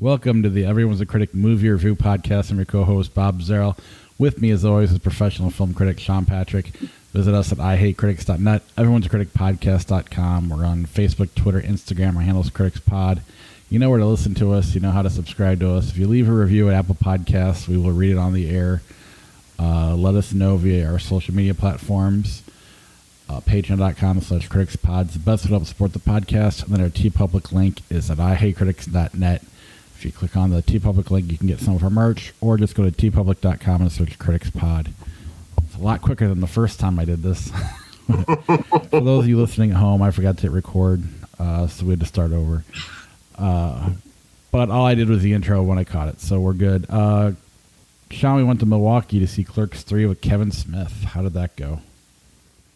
Welcome to the Everyone's a Critic movie review podcast. I'm your co-host, Bob Zerl. With me, as always, is professional film critic Sean Patrick. Visit us at ihatecritics.net, everyone's a critic podcast.com. We're on Facebook, Twitter, Instagram. Our handle is CriticsPod. You know where to listen to us. You know how to subscribe to us. If you leave a review at Apple Podcasts, we will read it on the air. Let us know via our social media platforms. Patreon.com/criticspod. The best way to help support the podcast. And then our TeePublic link is at ihatecritics.net. If you click on the TeePublic link, you can get some of our merch, or just go to teepublic.com and search CriticsPod. It's a lot quicker than the first time I did this. For those of you listening at home, I forgot to hit record, so we had to start over. But all I did was the intro when I caught it, so we're good. Sean, we went to Milwaukee to see Clerks 3 with Kevin Smith. How did that go?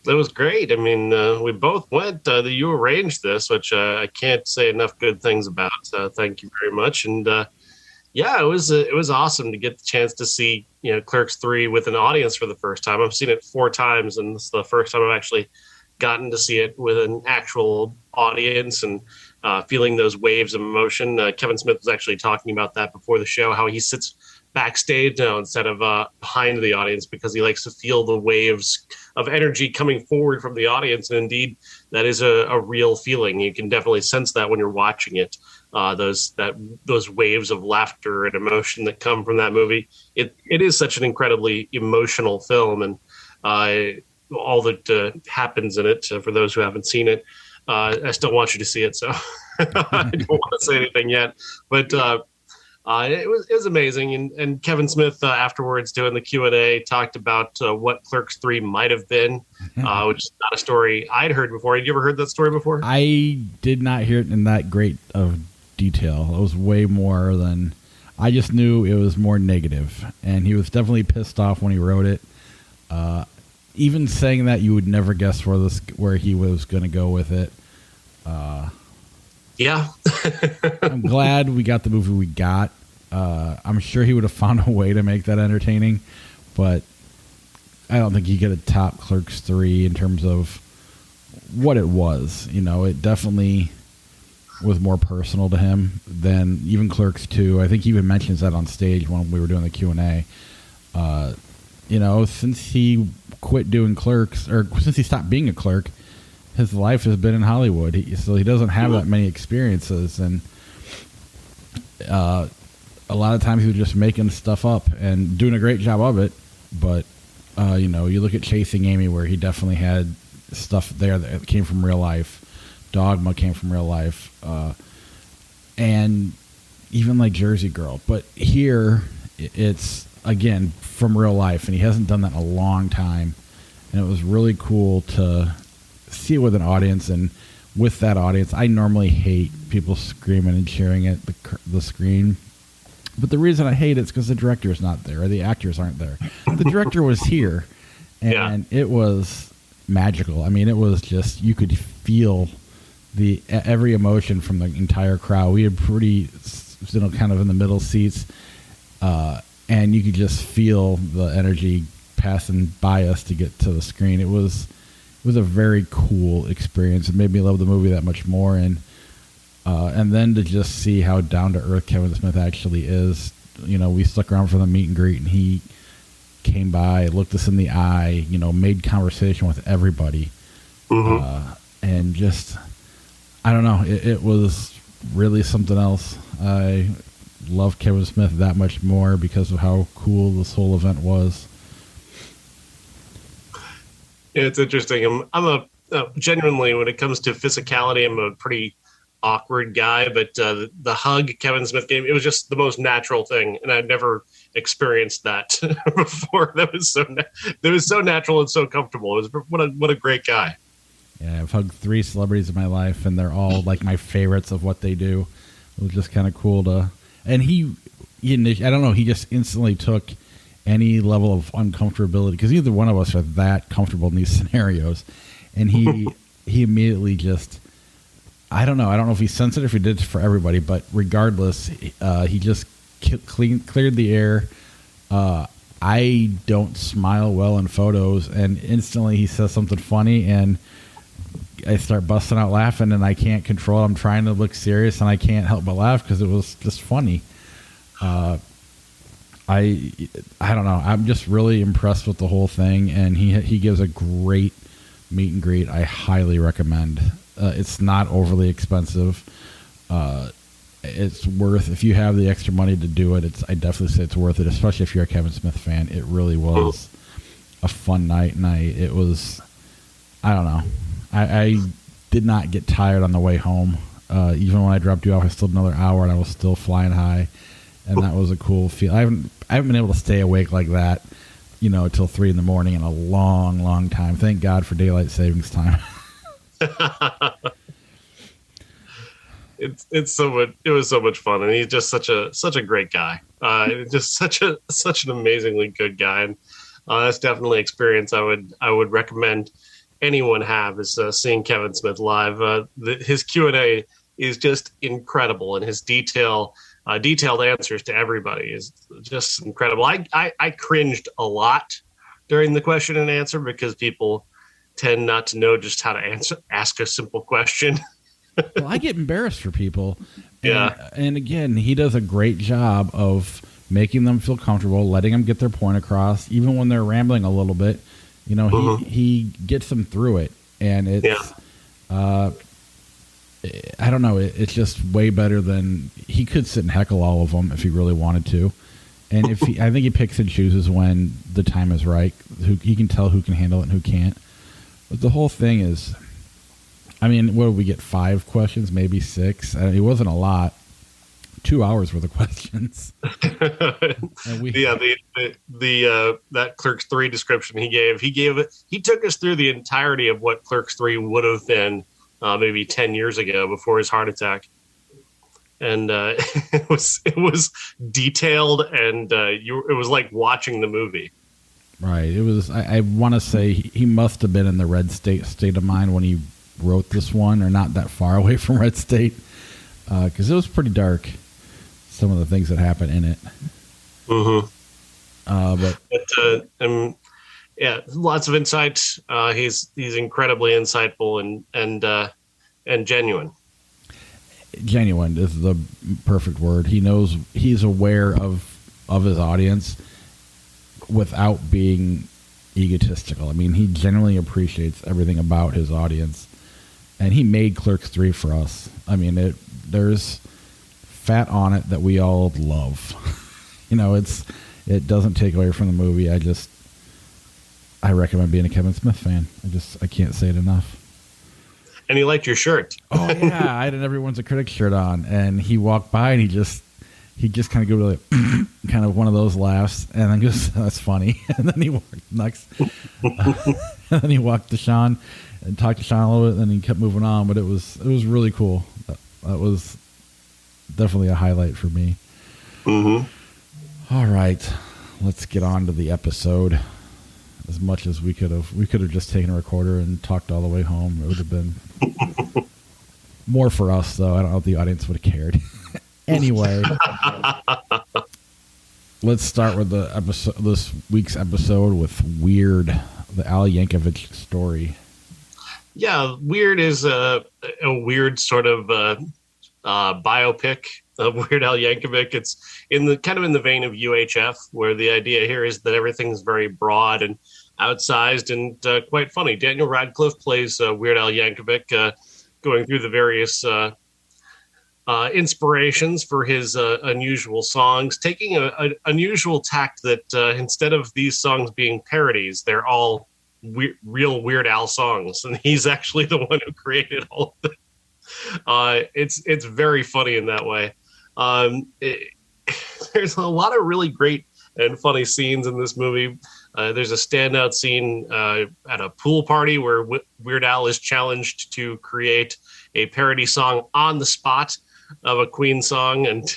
It was great. I mean, we both went. You arranged this, which I can't say enough good things about. Thank you very much. And yeah, it was awesome to get the chance to see Clerks 3 with an audience for the first time. I've seen it 4 times, and this is the first time I've actually gotten to see it with an actual audience and feeling those waves of emotion. Kevin Smith was actually talking about that before the show, how he sits backstage now instead of behind the audience because he likes to feel the waves of energy coming forward from the audience. And indeed, that is a real feeling. You can definitely sense that when you're watching it. Those waves of laughter and emotion that come from that movie. It is such an incredibly emotional film, and all that happens in it. For those who haven't seen it, I still want you to see it. So I don't want to say anything yet, but. It was amazing, and Kevin Smith afterwards doing the Q&A talked about what Clerks 3 might have been, which is not a story I'd heard before. Had you ever heard that story before? I did not hear it in that great of detail. It was way more than I just knew. It was more negative, and he was definitely pissed off when he wrote it. Even saying that, you would never guess where he was going to go with it. Yeah. I'm glad we got the movie we got. I'm sure he would have found a way to make that entertaining, but I don't think he could have topped Clerks 3 in terms of what it was. It definitely was more personal to him than even Clerks 2. I think he even mentions that on stage when we were doing the Q&A. Since he quit doing Clerks, or since he stopped being a clerk, his life has been in Hollywood, so he doesn't have that many experiences, and a lot of times he was just making stuff up and doing a great job of it. But you look at Chasing Amy, where he definitely had stuff there that came from real life. Dogma came from real life, and even like Jersey Girl. But here, it's again from real life, and he hasn't done that in a long time, and it was really cool to see it with an audience. And with that audience, I normally hate people screaming and cheering at the screen, but the reason I hate it is because the director is not there, or the actors aren't there. The director was here, and It was magical. I mean, it was just, you could feel every emotion from the entire crowd. We had pretty kind of in the middle seats, and you could just feel the energy passing by us to get to the screen. It was a very cool experience. It made me love the movie that much more, and then to just see how down to earth Kevin Smith actually is. We stuck around for the meet and greet, and he came by, looked us in the eye, made conversation with everybody, and just, I don't know, it was really something else. I love Kevin Smith that much more because of how cool this whole event was. It's interesting. I'm genuinely, when it comes to physicality, I'm a pretty awkward guy, but the hug Kevin Smith gave, it was just the most natural thing, and I've never experienced that before. That was so natural and so comfortable. It was what a great guy. Yeah, I've hugged 3 celebrities in my life, and they're all like my favorites of what they do. It was just kind of cool to, and he I don't know, he just instantly took any level of uncomfortability, because neither one of us are that comfortable in these scenarios, and he immediately just, I don't know if he sensed it, if he did it for everybody, but regardless, he just cleared the air. I don't smile well in photos, and instantly he says something funny, and I start busting out laughing, and I can't control it. I'm trying to look serious, and I can't help but laugh because it was just funny. I don't know. I'm just really impressed with the whole thing, and he gives a great meet and greet. I highly recommend. It's not overly expensive. It's worth, if you have the extra money to do it. I definitely say it's worth it, especially if you're a Kevin Smith fan. It really was a fun night, and it was. I don't know. I did not get tired on the way home. Even when I dropped you off, I still had another hour, and I was still flying high, and that was a cool feel. I haven't been able to stay awake like that, till 3 a.m. in a long, long time. Thank God for daylight savings time. It was so much fun, and he's just such a great guy. Just such an amazingly good guy, and that's definitely an experience I would recommend anyone have, is seeing Kevin Smith live. His Q&A is just incredible, and his detailed answers to everybody is just incredible. I cringed a lot during the question and answer because people tend not to know just how to ask a simple question. Well, I get embarrassed for people. Yeah. And again, he does a great job of making them feel comfortable, letting them get their point across, even when they're rambling a little bit. He gets them through it, and it's, I don't know, it's just way better than, he could sit and heckle all of them if he really wanted to. And I think he picks and chooses when the time is right. He can tell who can handle it and who can't. But the whole thing is, what did we get? 5 questions, maybe 6. It wasn't a lot. 2 hours worth of questions. And that Clerks 3 description he gave it. He took us through the entirety of what Clerks 3 would have been maybe 10 years ago before his heart attack, and it was detailed, and it was like watching the movie. Right. It was. I want to say he must have been in the red state of mind when he wrote this one, or not that far away from red state, because it was pretty dark. Some of the things that happen in it. Mm-hmm. Lots of insight. He's incredibly insightful and genuine. Genuine is the perfect word. He's aware of his audience without being egotistical. He genuinely appreciates everything about his audience, and he made Clerks 3 for us. There's fat on it that we all love. It doesn't take away from the movie. I recommend being a Kevin Smith fan. I can't say it enough. And he liked your shirt. Oh yeah, I had an Everyone's a Critic shirt on, and he walked by and he just kind of go like kind of one of those laughs, and then goes, "That's funny." And then he walked next, and then he walked to Sean and talked to Sean a little bit, and then he kept moving on. But it was really cool. That was definitely a highlight for me. Mm-hmm. All right, let's get on to the episode. As much as we could have just taken a recorder and talked all the way home. It would have been more for us, though. I don't know if the audience would have cared. Anyway, let's start with this week's episode with Weird, the Al Yankovic story. Yeah, Weird is a weird sort of biopic of Weird Al Yankovic. It's in the vein of UHF, where the idea here is that everything's very broad and outsized and quite funny. Daniel Radcliffe plays Weird Al Yankovic, going through the various inspirations for his unusual songs, taking an unusual tact that instead of these songs being parodies, they're all real Weird Al songs, and he's actually the one who created all of them. It's very funny in that way. There's a lot of really great and funny scenes in this movie. There's a standout scene at a pool party where Weird Al is challenged to create a parody song on the spot of a Queen song, and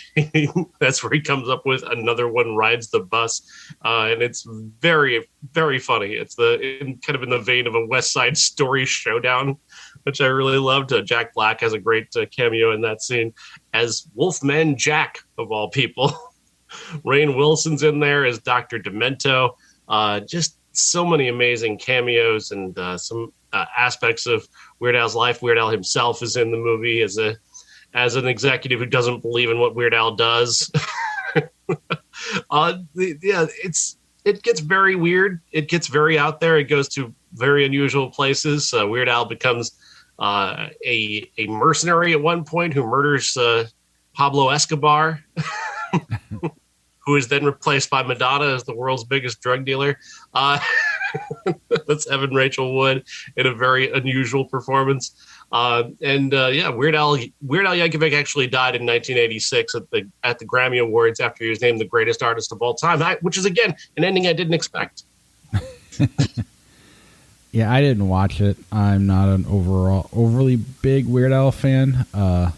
that's where he comes up with Another One Rides the Bus, and it's very, very funny. It's kind of in the vein of a West Side Story showdown, which I really loved. Jack Black has a great cameo in that scene as Wolfman Jack, of all people. Rainn Wilson's in there as Dr. Demento. Just so many amazing cameos and some aspects of Weird Al's life. Weird Al himself is in the movie as an executive who doesn't believe in what Weird Al does. It gets very weird. It gets very out there. It goes to very unusual places. Weird Al becomes a mercenary at one point who murders Pablo Escobar, who is then replaced by Madonna as the world's biggest drug dealer. That's Evan Rachel Wood in a very unusual performance. Weird Al Yankovic actually died in 1986 at the Grammy Awards after he was named the greatest artist of all time, which is, again, an ending I didn't expect. Yeah, I didn't watch it. I'm not an overly big Weird Al fan. I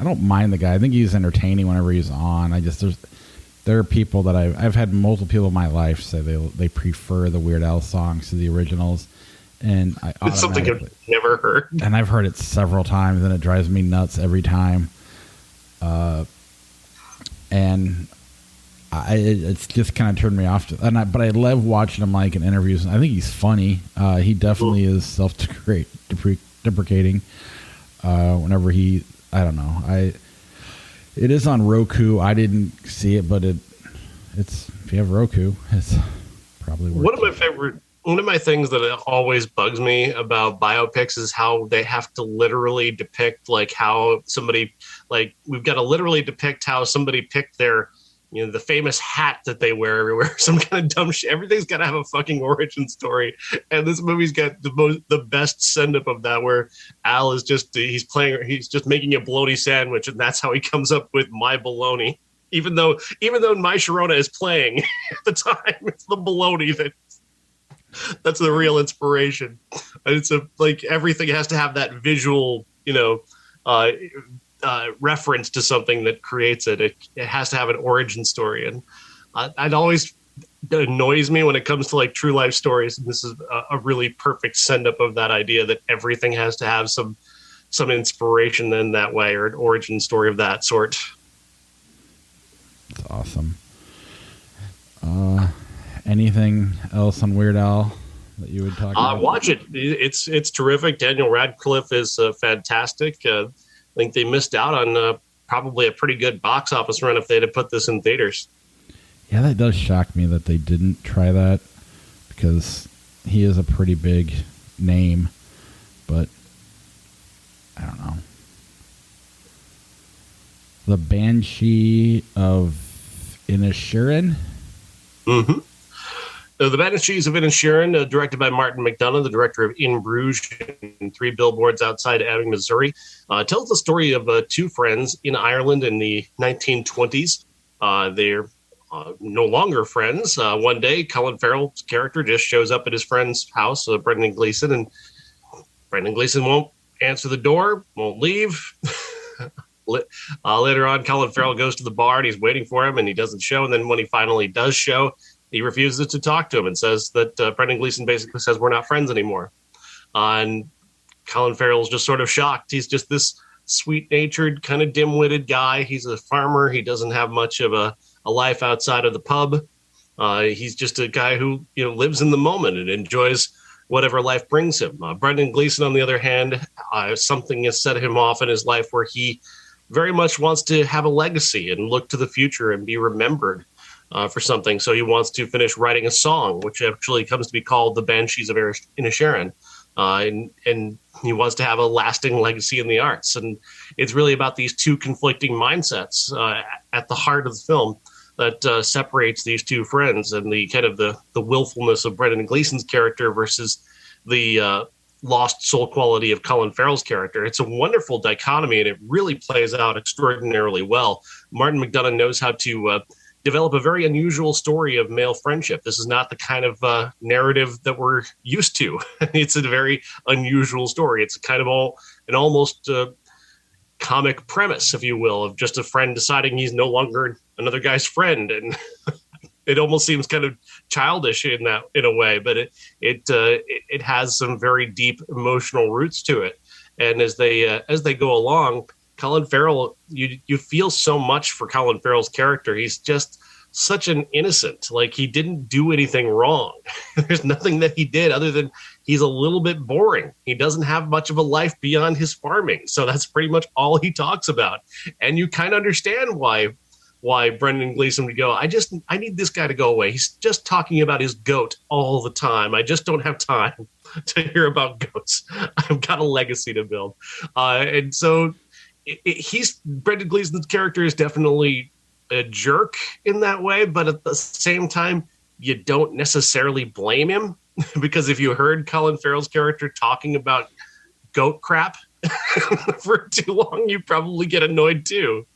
don't mind the guy. I think he's entertaining whenever he's on. There are people that I've had multiple people in my life say they prefer the Weird Al songs to the originals, and it's something I've never heard. And I've heard it several times, and it drives me nuts every time. It's just kind of turned me off. But I love watching him in interviews. I think he's funny. He definitely is self-deprecating. Whenever I don't know. It is on Roku. I didn't see it, but it's if you have Roku, it's probably worth it. One of my things that always bugs me about biopics is how they have to literally depict how somebody we've got to literally depict how somebody picked their the famous hat that they wear everywhere, some kind of dumb shit. Everything's got to have a fucking origin story. And this movie's got the best send up of that, where Al is just making a bologna sandwich, and that's how he comes up with My Bologna. Even though My Sharona is playing at the time, it's the bologna that's the real inspiration. And it's everything has to have that visual, reference to something that creates it. It has to have an origin story, and it always annoys me when it comes to true life stories. And this is a really perfect send up of that idea that everything has to have some inspiration in that way, or an origin story of that sort. That's awesome. Anything else on Weird Al that you would talk about? Watch it. It's terrific. Daniel Radcliffe is fantastic. I think they missed out on probably a pretty good box office run if they'd have put this in theaters. Yeah, that does shock me that they didn't try that, because he is a pretty big name, but I don't know. The Banshee of Inisherin? Mm-hmm. The Banshees of Inisherin, directed by Martin McDonagh, the director of In Bruges and 3 Billboards Outside Ebbing, Missouri, tells the story of two friends in Ireland in the 1920s. They're no longer friends. One day, Colin Farrell's character just shows up at his friend's house, Brendan Gleeson, and Brendan Gleeson won't answer the door, won't leave. Later on, Colin Farrell goes to the bar and he's waiting for him, and he doesn't show. And then when he finally does show, he refuses to talk to him and says that Brendan Gleeson basically says we're not friends anymore. And Colin Farrell's just sort of shocked. He's just this sweet-natured, kind of dim-witted guy. He's a farmer. He doesn't have much of a life outside of the pub. He's just a guy who lives in the moment and enjoys whatever life brings him. Brendan Gleeson, on the other hand, something has set him off in his life where he very much wants to have a legacy and look to the future and be remembered for something. So he wants to finish writing a song, which actually comes to be called The Banshees of Inisherin. And he wants to have a lasting legacy in the arts. And it's really about these two conflicting mindsets at the heart of the film that separates these two friends, and the kind of the willfulness of Brendan Gleeson's character versus the lost soul quality of Colin Farrell's character. It's a wonderful dichotomy, and it really plays out extraordinarily well. Martin McDonagh knows how to develop a very unusual story of male friendship. This is not the kind of narrative that we're used to. It's a very unusual story. It's kind of an almost comic premise, if you will, of just a friend deciding he's no longer another guy's friend. And it almost seems kind of childish in a way, but it has some very deep emotional roots to it. And as they go along, Colin Farrell, you feel so much for Colin Farrell's character. He's just such an innocent. Like, he didn't do anything wrong. There's nothing that he did other than he's a little bit boring. He doesn't have much of a life beyond his farming. So that's pretty much all he talks about. And you kind of understand why Brendan Gleeson would go, I need this guy to go away. He's just talking about his goat all the time. I just don't have time to hear about goats. I've got a legacy to build. And so Brendan Gleeson's character is definitely a jerk in that way, but at the same time, you don't necessarily blame him, because if you heard Colin Farrell's character talking about goat crap for too long, you probably get annoyed too.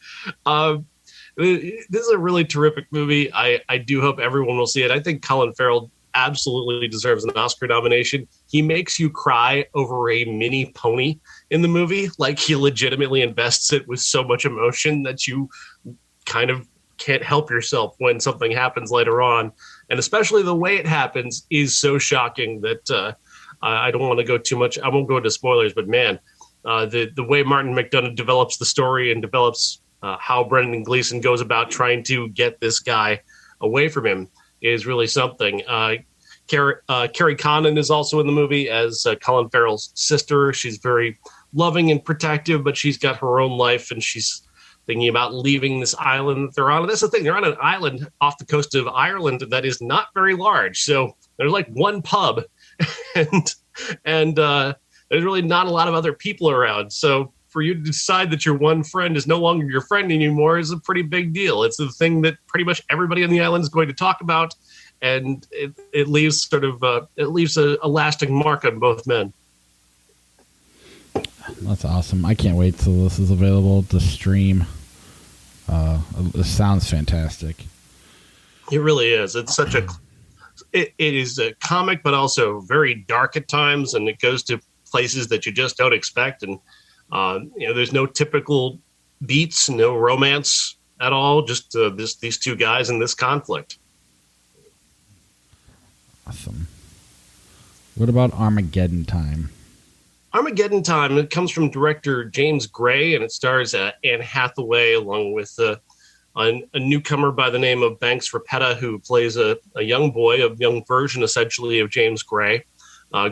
This is a really terrific movie. I do hope everyone will see it. I think Colin Farrell absolutely deserves an Oscar nomination. He makes you cry over a mini pony in the movie. Like, he legitimately invests it with so much emotion that you kind of can't help yourself when something happens later on. And especially the way it happens is so shocking that I don't want to go too much. I won't go into spoilers, but man, the way Martin McDonagh develops the story and develops how Brendan Gleeson goes about trying to get this guy away from him is really something. Carrie Condon is also in the movie as Colin Farrell's sister. She's very loving and protective, but she's got her own life, and she's thinking about leaving this island that they're on. And that's the thing. They're on an island off the coast of Ireland that is not very large. So there's like one pub and there's really not a lot of other people around. So for you to decide that your one friend is no longer your friend anymore is a pretty big deal. It's the thing that pretty much everybody on the island is going to talk about. And it leaves a lasting mark on both men. That's awesome. I can't wait till this is available to stream. It sounds fantastic. It really is. It's such it is a comic, but also very dark at times, and it goes to places that you just don't expect. And there's no typical beats, no romance at all. Just these two guys in this conflict. Awesome. What about Armageddon Time? Armageddon Time, it comes from director James Gray, and it stars Anne Hathaway along with a newcomer by the name of Banks Rapetta, who plays a young boy, a young version essentially of James Gray.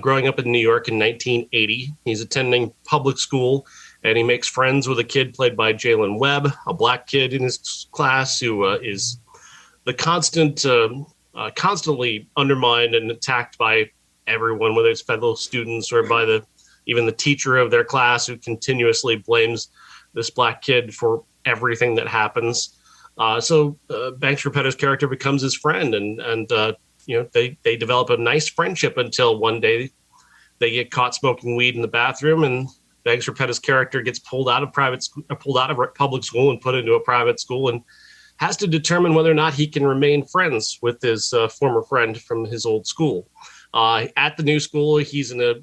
Growing up in New York in 1980, he's attending public school, and he makes friends with a kid played by Jalen Webb, a black kid in his class who is the constantly undermined and attacked by everyone, whether it's fellow students or by even the teacher of their class, who continuously blames this black kid for everything that happens. So Banks Rapetta's character becomes his friend, and they develop a nice friendship until one day they get caught smoking weed in the bathroom, and Banks Rapetta's character gets pulled out of public school and put into a private school, and has to determine whether or not he can remain friends with his former friend from his old school. At the new school, he's in a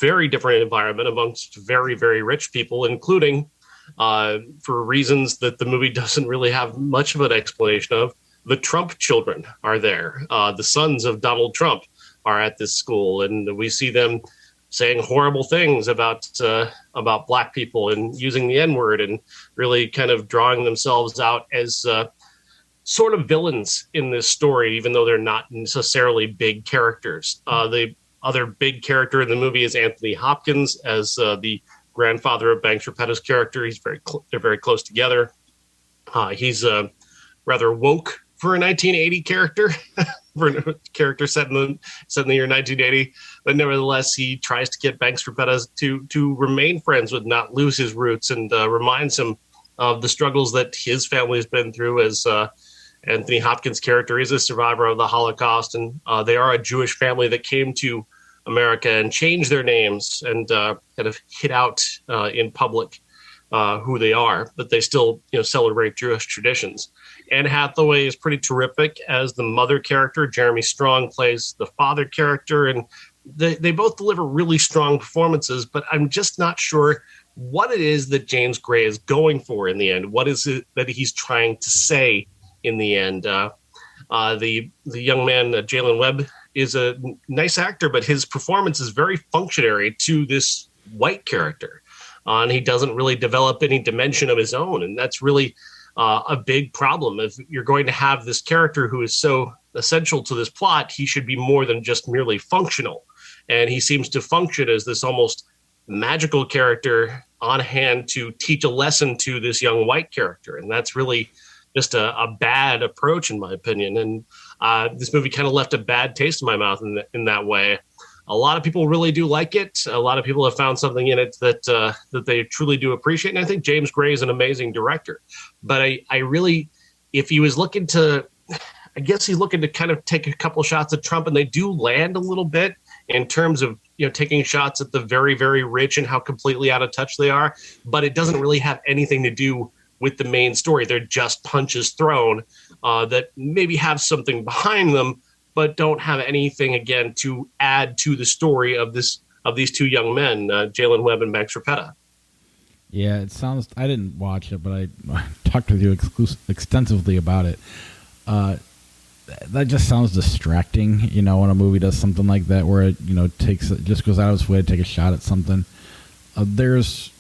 very different environment amongst very, very rich people, including, for reasons that the movie doesn't really have much of an explanation of, the Trump children are there. The sons of Donald Trump are at this school, and we see them saying horrible things about black people and using the N-word, and really kind of drawing themselves out as sort of villains in this story, even though they're not necessarily big characters. The other big character in the movie is Anthony Hopkins as the grandfather of Banks Rapetta's character. They're very close together. He's rather woke for a 1980 character, for a character set in the year 1980. But nevertheless, he tries to get Banks Rapetta to remain friends with, not lose his roots, and reminds him of the struggles that his family has been through, as Anthony Hopkins' character is a survivor of the Holocaust, and they are a Jewish family that came to America and changed their names and kind of hid out in public who they are, but they still celebrate Jewish traditions. Anne Hathaway is pretty terrific as the mother character. Jeremy Strong plays the father character, and they both deliver really strong performances, but I'm just not sure what it is that James Gray is going for in the end. What is it that he's trying to say in the end? The young man, Jalen Webb, is a nice actor, but his performance is very functionary to this white character. And he doesn't really develop any dimension of his own. And that's really a big problem. If you're going to have this character who is so essential to this plot, he should be more than just merely functional. and he seems to function as this almost magical character on hand to teach a lesson to this young white character. And that's really just a bad approach, in my opinion. And this movie kind of left a bad taste in my mouth in that way. A lot of people really do like it. A lot of people have found something in it that they truly do appreciate. And I think James Gray is an amazing director. But I really, if he was looking to, I guess he's looking to kind of take a couple shots at Trump, and they do land a little bit in terms of, taking shots at the very, very rich and how completely out of touch they are. But it doesn't really have anything to do with the main story. They're just punches thrown that maybe have something behind them, but don't have anything, again, to add to the story of these two young men, Jalen Webb and Max Rapetta. Yeah, it sounds. I didn't watch it, but I talked with you extensively about it. That just sounds distracting, when a movie does something like that, where it, just goes out of its way to take a shot at something. There's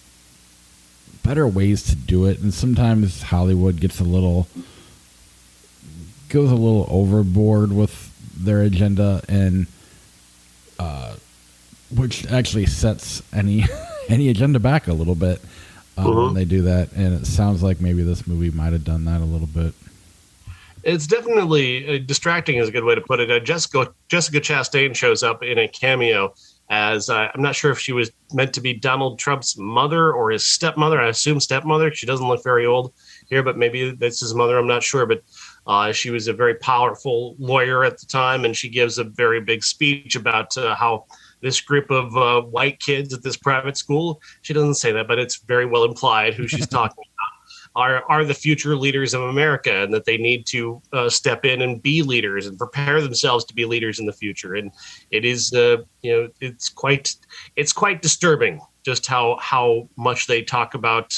better ways to do it, and sometimes Hollywood goes a little overboard with their agenda, and which actually sets any agenda back a little bit when they do that. And it sounds like maybe this movie might have done that a little bit. It's definitely distracting is a good way to put it. Jessica Chastain shows up in a cameo as I'm not sure if she was meant to be Donald Trump's mother or his stepmother. I assume stepmother. She doesn't look very old here, but maybe that's his mother. I'm not sure. But she was a very powerful lawyer at the time, and she gives a very big speech about how this group of white kids at this private school, she doesn't say that, but it's very well implied who she's talking about, are the future leaders of America, and that they need to step in and be leaders and prepare themselves to be leaders in the future. And it is, it's quite disturbing just how much they talk about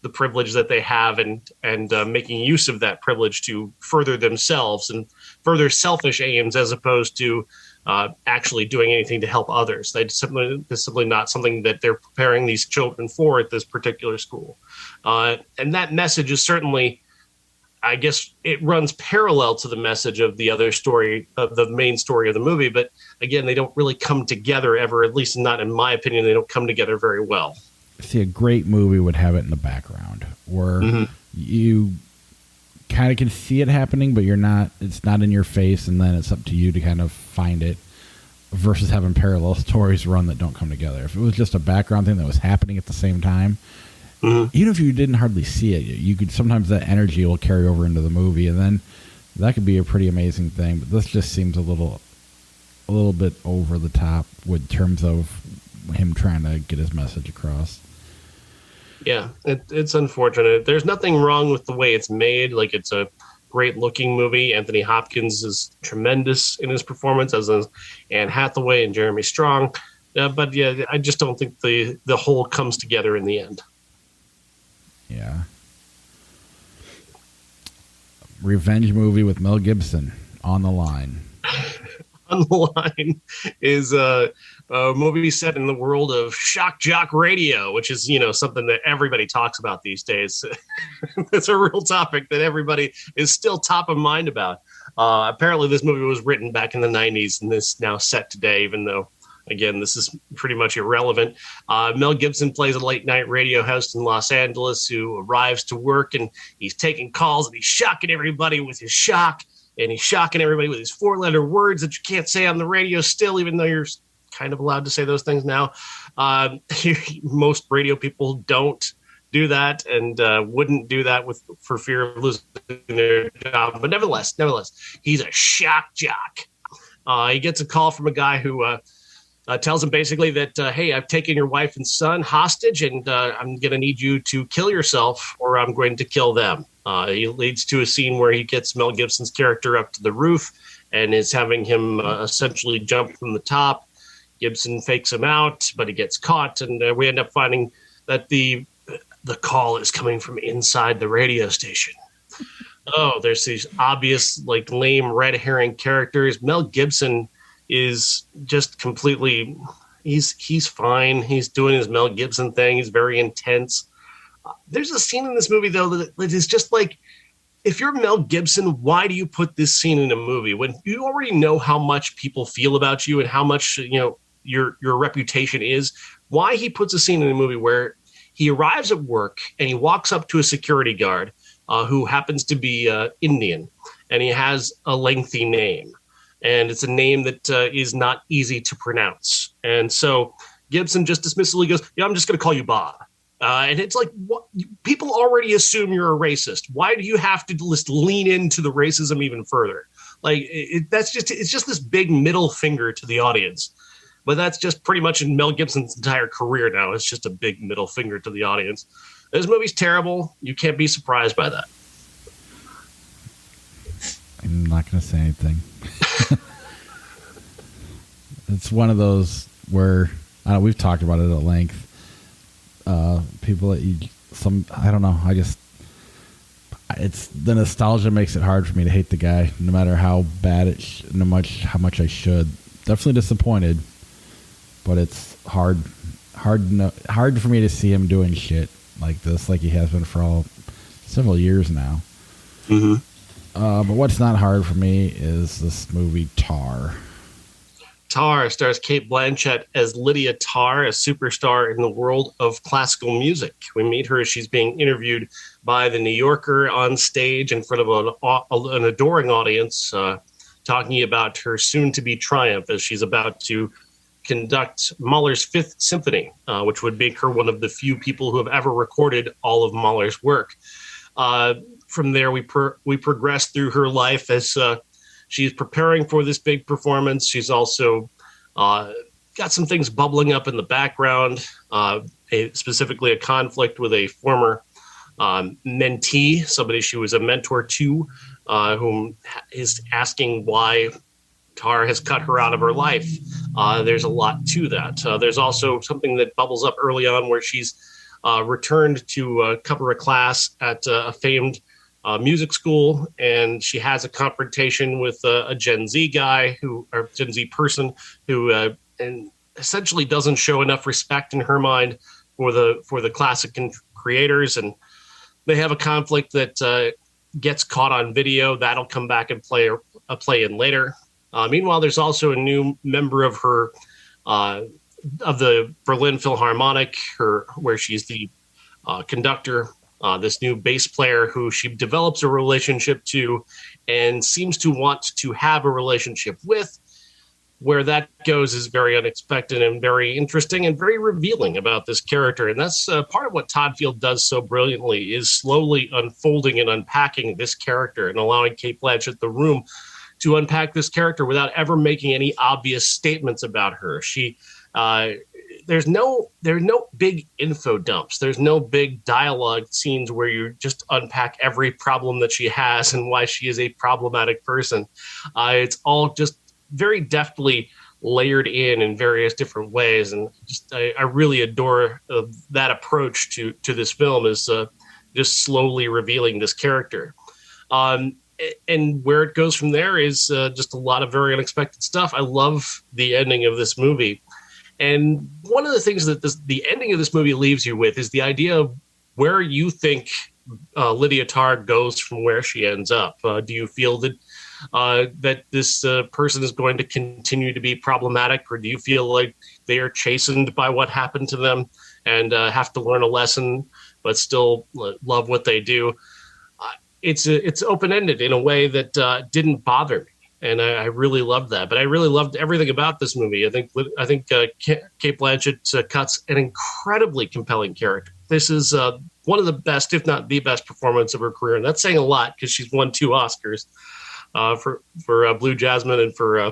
the privilege that they have and making use of that privilege to further themselves and further selfish aims, as opposed to actually doing anything to help others. It's simply not something that they're preparing these children for at this particular school. And that message is certainly, I guess, it runs parallel to the message of the other story, of the main story of the movie. But again, they don't really come together ever, at least not in my opinion. They don't come together very well. See, a great movie would have it in the background where you kind of can see it happening, but it's not in your face, and then it's up to you to kind of find it, versus having parallel stories run that don't come together. If it was just a background thing that was happening at the same time, even if you didn't hardly see it, you could, sometimes that energy will carry over into the movie, and then that could be a pretty amazing thing. But this just seems a little bit over the top with terms of him trying to get his message across. Yeah, it's unfortunate. There's nothing wrong with the way it's made. Like, it's a great looking movie. Anthony Hopkins is tremendous in his performance, as is Anne Hathaway and Jeremy Strong. But yeah, I just don't think the whole comes together in the end. Yeah. Revenge movie with Mel Gibson, On the Line. On the Line is a movie set in the world of shock jock radio, which is, something that everybody talks about these days. It's a real topic that everybody is still top of mind about. Apparently this movie was written back in the 90s and is now set today, even though, again, this is pretty much irrelevant. Mel Gibson plays a late night radio host in Los Angeles who arrives to work, and he's taking calls and he's shocking everybody with his shock. And he's shocking everybody with his 4-letter words that you can't say on the radio still, even though you're kind of allowed to say those things now. Most radio people don't do that and wouldn't do that for fear of losing their job. But nevertheless, he's a shock jock. He gets a call from a guy who tells him basically that, hey, I've taken your wife and son hostage, and I'm going to need you to kill yourself or I'm going to kill them. He leads to a scene where he gets Mel Gibson's character up to the roof and is having him essentially jump from the top. Gibson fakes him out, but he gets caught, and we end up finding that the call is coming from inside the radio station. Oh, there's these obvious, like, lame red herring characters. Mel Gibson is just completely, he's fine. He's doing his Mel Gibson thing. He's very intense. There's a scene in this movie, though, that is just like, if you're Mel Gibson, why do you put this scene in a movie when you already know how much people feel about you and how much, your reputation is, why he puts a scene in the movie where he arrives at work and he walks up to a security guard who happens to be Indian, and he has a lengthy name, and it's a name that is not easy to pronounce. And so Gibson just dismissively goes, "Yeah, I'm just going to call you Bob." And it's like, what? People already assume you're a racist. Why do you have to just lean into the racism even further? Like, it's just this big middle finger to the audience. But that's just pretty much in Mel Gibson's entire career now. It's just a big middle finger to the audience. This movie's terrible. You can't be surprised by that. I'm not going to say anything. It's one of those where we've talked about it at length. People that I don't know. It's the nostalgia makes it hard for me to hate the guy, no matter how bad how much I should. Definitely disappointed, but it's hard for me to see him doing shit like this, like he has been for several years now. Mm-hmm. But what's not hard for me is this movie Tar. Tar stars Cate Blanchett as Lydia Tár, a superstar in the world of classical music. We meet her as she's being interviewed by the New Yorker on stage in front of an adoring audience, talking about her soon-to-be triumph as she's about to conduct Mahler's Fifth Symphony, which would make her one of the few people who have ever recorded all of Mahler's work. From there, we progress through her life as she's preparing for this big performance. She's also got some things bubbling up in the background, specifically a conflict with a former mentee, somebody she was a mentor to, whom is asking why Tar has cut her out of her life. There's a lot to that. There's also something that bubbles up early on where she's returned to cover a class at a famed music school, and she has a confrontation with a Gen Z guy or Gen Z person who and essentially doesn't show enough respect in her mind for the classic creators, and they have a conflict that gets caught on video. That'll come back and play in later. Meanwhile, there's also a new member of her of the Berlin Philharmonic, where she's the conductor. This new bass player who she develops a relationship to and seems to want to have a relationship with. Where that goes is very unexpected and very interesting and very revealing about this character. And that's part of what Todd Field does so brilliantly, is slowly unfolding and unpacking this character and allowing Cate Blanchett the room to unpack this character without ever making any obvious statements about her. There's no big info dumps. There's no big dialogue scenes where you just unpack every problem that she has and why she is a problematic person. It's all just very deftly layered in various different ways. And I really adore that approach to this film, is just slowly revealing this character. And where it goes from there is just a lot of very unexpected stuff. I love the ending of this movie. And one of the things that the ending of this movie leaves you with is the idea of where you think Lydia Tár goes from where she ends up. Do you feel that this person is going to continue to be problematic, or do you feel like they are chastened by what happened to them and have to learn a lesson but still love what they do? It's open-ended in a way that didn't bother me. And I really loved that. But I really loved everything about this movie. I think Cate Blanchett cuts an incredibly compelling character. This is one of the best, if not the best, performance of her career. And that's saying a lot because she's won 2 Oscars for Blue Jasmine and for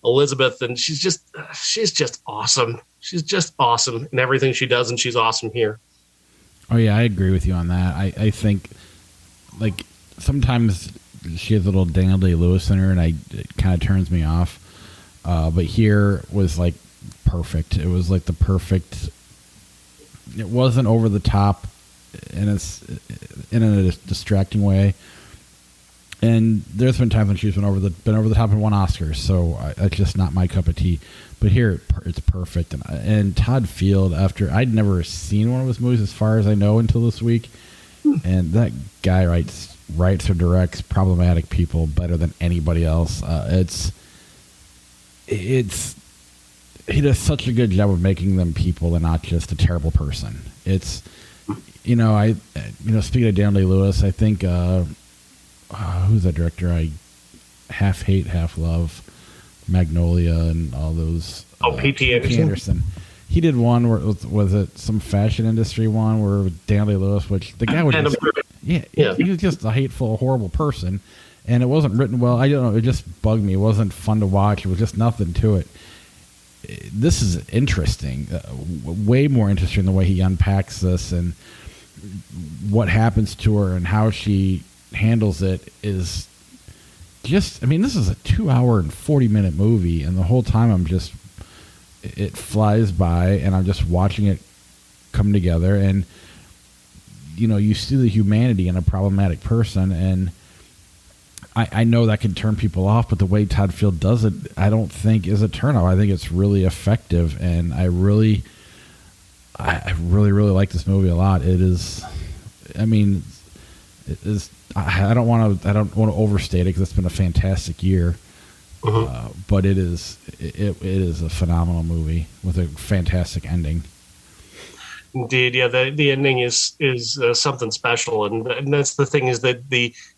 Elizabeth. And she's just awesome. She's just awesome in everything she does, and she's awesome here. Oh, yeah, I agree with you on that. I think, like, sometimes she has a little Daniel Day-Lewis in her, and it kind of turns me off. But here was like perfect. It was like the perfect. It wasn't over the top, in a distracting way. And there's been times when she's been over the top and won Oscars, so it's just not my cup of tea. But here it's perfect. And Todd Field, after I'd never seen one of his movies as far as I know until this week, and that guy writes or directs problematic people better than anybody else. It's he does such a good job of making them people and not just a terrible person. It's, speaking of Daniel Day-Lewis, I think, who's that director I half hate, half love? Magnolia and all those. P.T. Anderson. He did one where was it some fashion industry one where Daniel Day-Lewis, which the guy was he was just a hateful, horrible person, and it wasn't written well. I don't know. It just bugged me. It wasn't fun to watch. It was just nothing to it. This is interesting, way more interesting the way he unpacks this and what happens to her and how she handles it is just, this is a 2 hour and 40-minute movie, and the whole time it flies by, and I'm just watching it come together, and, you see the humanity in a problematic person, and I know that can turn people off, but the way Todd Field does it, I don't think is a turnoff. I think it's really effective, and I really like this movie a lot. It is, it is. I don't want to overstate it because it's been a fantastic year, but it is a phenomenal movie with a fantastic ending. Indeed, yeah. The ending is something special, and that's the thing is that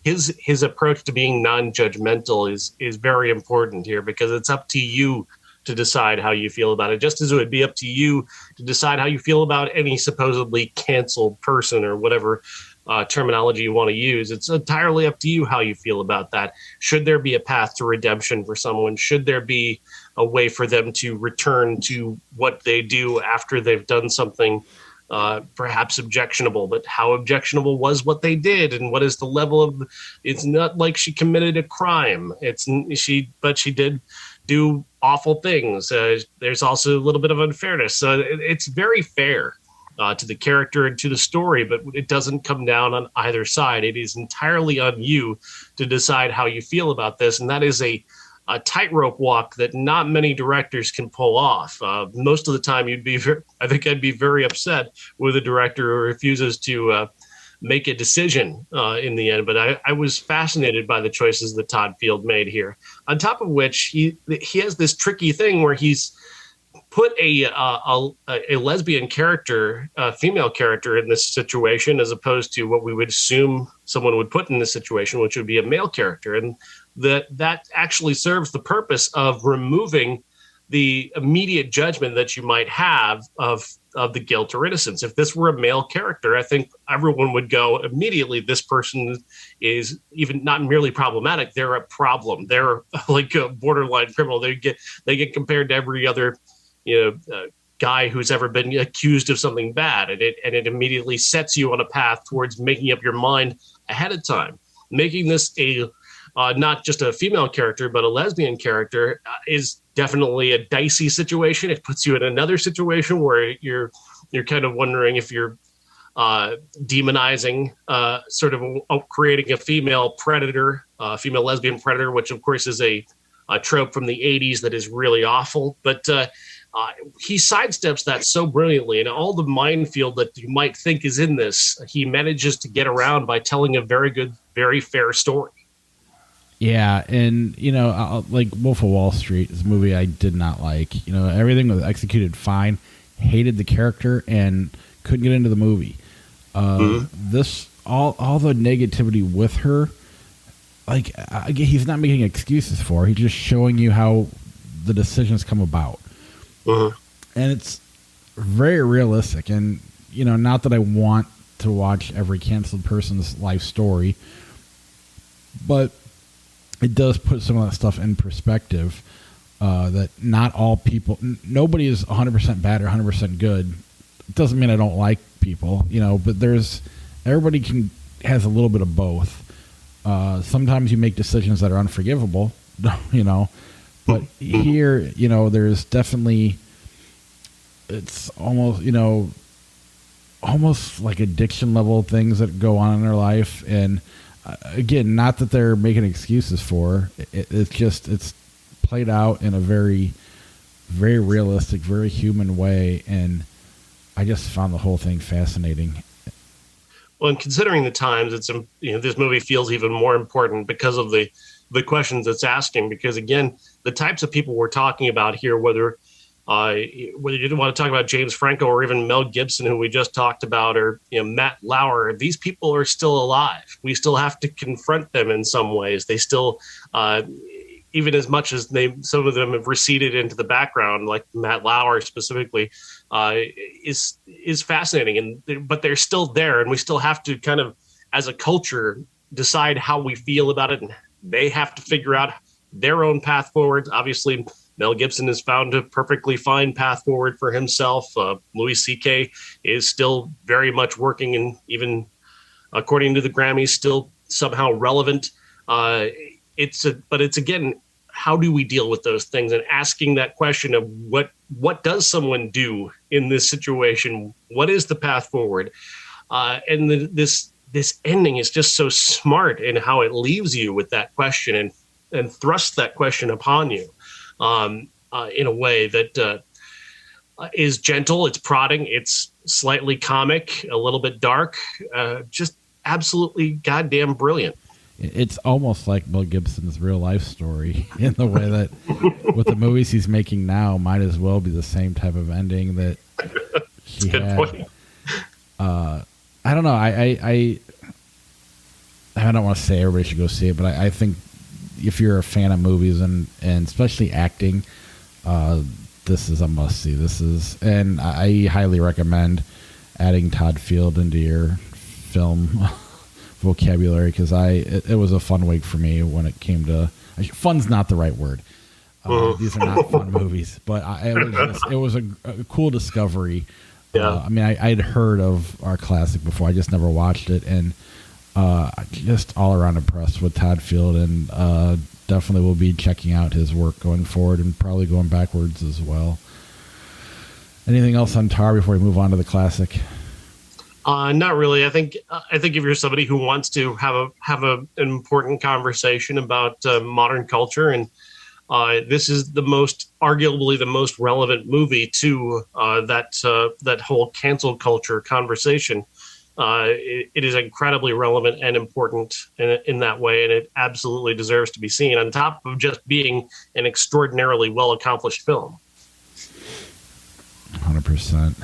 his approach to being non-judgmental is very important here, because it's up to you to decide how you feel about it, just as it would be up to you to decide how you feel about any supposedly canceled person or whatever terminology you want to use. It's entirely up to you how you feel about that. Should there be a path to redemption for someone? Should there be a way for them to return to what they do after they've done something perhaps objectionable? But how objectionable was what they did, and what is the level of? It's not like she committed a crime. But she did do awful things. There's also a little bit of unfairness. So it's very fair to the character and to the story, but it doesn't come down on either side. It is entirely on you to decide how you feel about this, and that is a tightrope walk that not many directors can pull off. Most of the time, I think I'd be very upset with a director who refuses to make a decision in the end. But I was fascinated by the choices that Todd Field made here. On top of which, he has this tricky thing where he's put a lesbian character, a female character in this situation, as opposed to what we would assume someone would put in this situation, which would be a male character. And that actually serves the purpose of removing the immediate judgment that you might have of the guilt or innocence. If this were a male character, I think everyone would go immediately, this person is even not merely problematic, they're a problem. They're like a borderline criminal. They get compared to every other guy who's ever been accused of something bad, and it immediately sets you on a path towards making up your mind ahead of time. Making this a not just a female character, but a lesbian character is definitely a dicey situation. It puts you in another situation where you're kind of wondering if you're demonizing, sort of creating a female predator, female lesbian predator, which of course is a trope from the 80s that is really awful. But he sidesteps that so brilliantly, and all the minefield that you might think is in this, he manages to get around by telling a very good, very fair story. Yeah, and, like Wolf of Wall Street is a movie I did not like. Everything was executed fine, hated the character, and couldn't get into the movie. This, all the negativity with her, like, he's not making excuses for her. He's just showing you how the decisions come about. And it's very realistic. And, not that I want to watch every canceled person's life story, but it does put some of that stuff in perspective, that not all people, nobody is 100% bad or 100% good. It doesn't mean I don't like people, but everybody has a little bit of both. Sometimes you make decisions that are unforgivable, but here, there's definitely, it's almost like addiction level things that go on in their life. And again, not that they're making excuses for it's played out in a very, very realistic, very human way. And I just found the whole thing fascinating. Well, and considering the times, it's this movie feels even more important because of the questions it's asking. Because again, the types of people we're talking about here, whether Whether you want to talk about James Franco or even Mel Gibson, who we just talked about, or Matt Lauer, these people are still alive. We still have to confront them in some ways. They still, even as much as some of them have receded into the background, like Matt Lauer specifically, is fascinating. But they're still there, and we still have to kind of, as a culture, decide how we feel about it, and they have to figure out their own path forward. Obviously, Mel Gibson has found a perfectly fine path forward for himself. Louis C.K. is still very much working, and even according to the Grammys, still somehow relevant. But it's again, how do we deal with those things, and asking that question of what does someone do in this situation? What is the path forward? And this ending is just so smart in how it leaves you with that question and thrusts that question upon you. In a way that is gentle, it's prodding, it's slightly comic, a little bit dark, just absolutely goddamn brilliant. It's almost like Mel Gibson's real life story in the way that with the movies he's making now might as well be the same type of ending that he had. Point. I don't know. I don't want to say everybody should go see it, but I think if you're a fan of movies and especially acting, this is a must see. And I highly recommend adding Todd Field into your film vocabulary, because it was a fun week for me when it came to fun's not the right word. These are not fun movies, but it was a cool discovery. Yeah. I mean, I'd heard of our classic before. I just never watched it, and just all around impressed with Todd Field, and definitely will be checking out his work going forward and probably going backwards as well. Anything else on Tar before we move on to the classic? Not really. I think if you're somebody who wants to have an important conversation about modern culture, and this is arguably the most relevant movie to that whole cancel culture conversation. It is incredibly relevant and important in that way, and it absolutely deserves to be seen, on top of just being an extraordinarily well-accomplished film. 100%.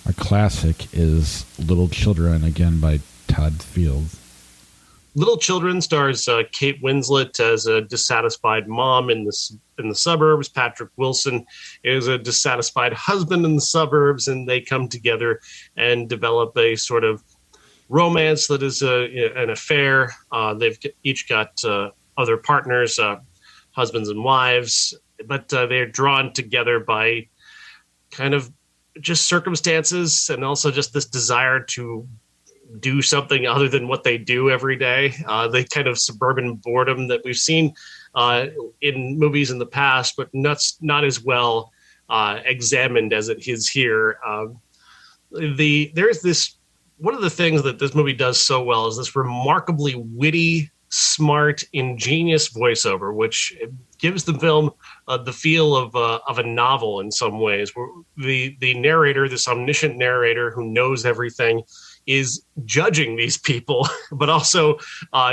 Our classic is Little Children, again by Todd Field. Little Children stars Kate Winslet as a dissatisfied mom in the suburbs. Patrick Wilson is a dissatisfied husband in the suburbs, and they come together and develop a sort of romance that is an affair. They've each got other partners, husbands and wives, but they're drawn together by kind of just circumstances, and also just this desire to do something other than what they do every day. The kind of suburban boredom that we've seen in movies in the past, but not as well examined as it is here. There's this, one of the things that this movie does so well is this remarkably witty, smart, ingenious voiceover, which gives the film the feel of a novel in some ways. Where the narrator, this omniscient narrator who knows everything, is judging these people, but also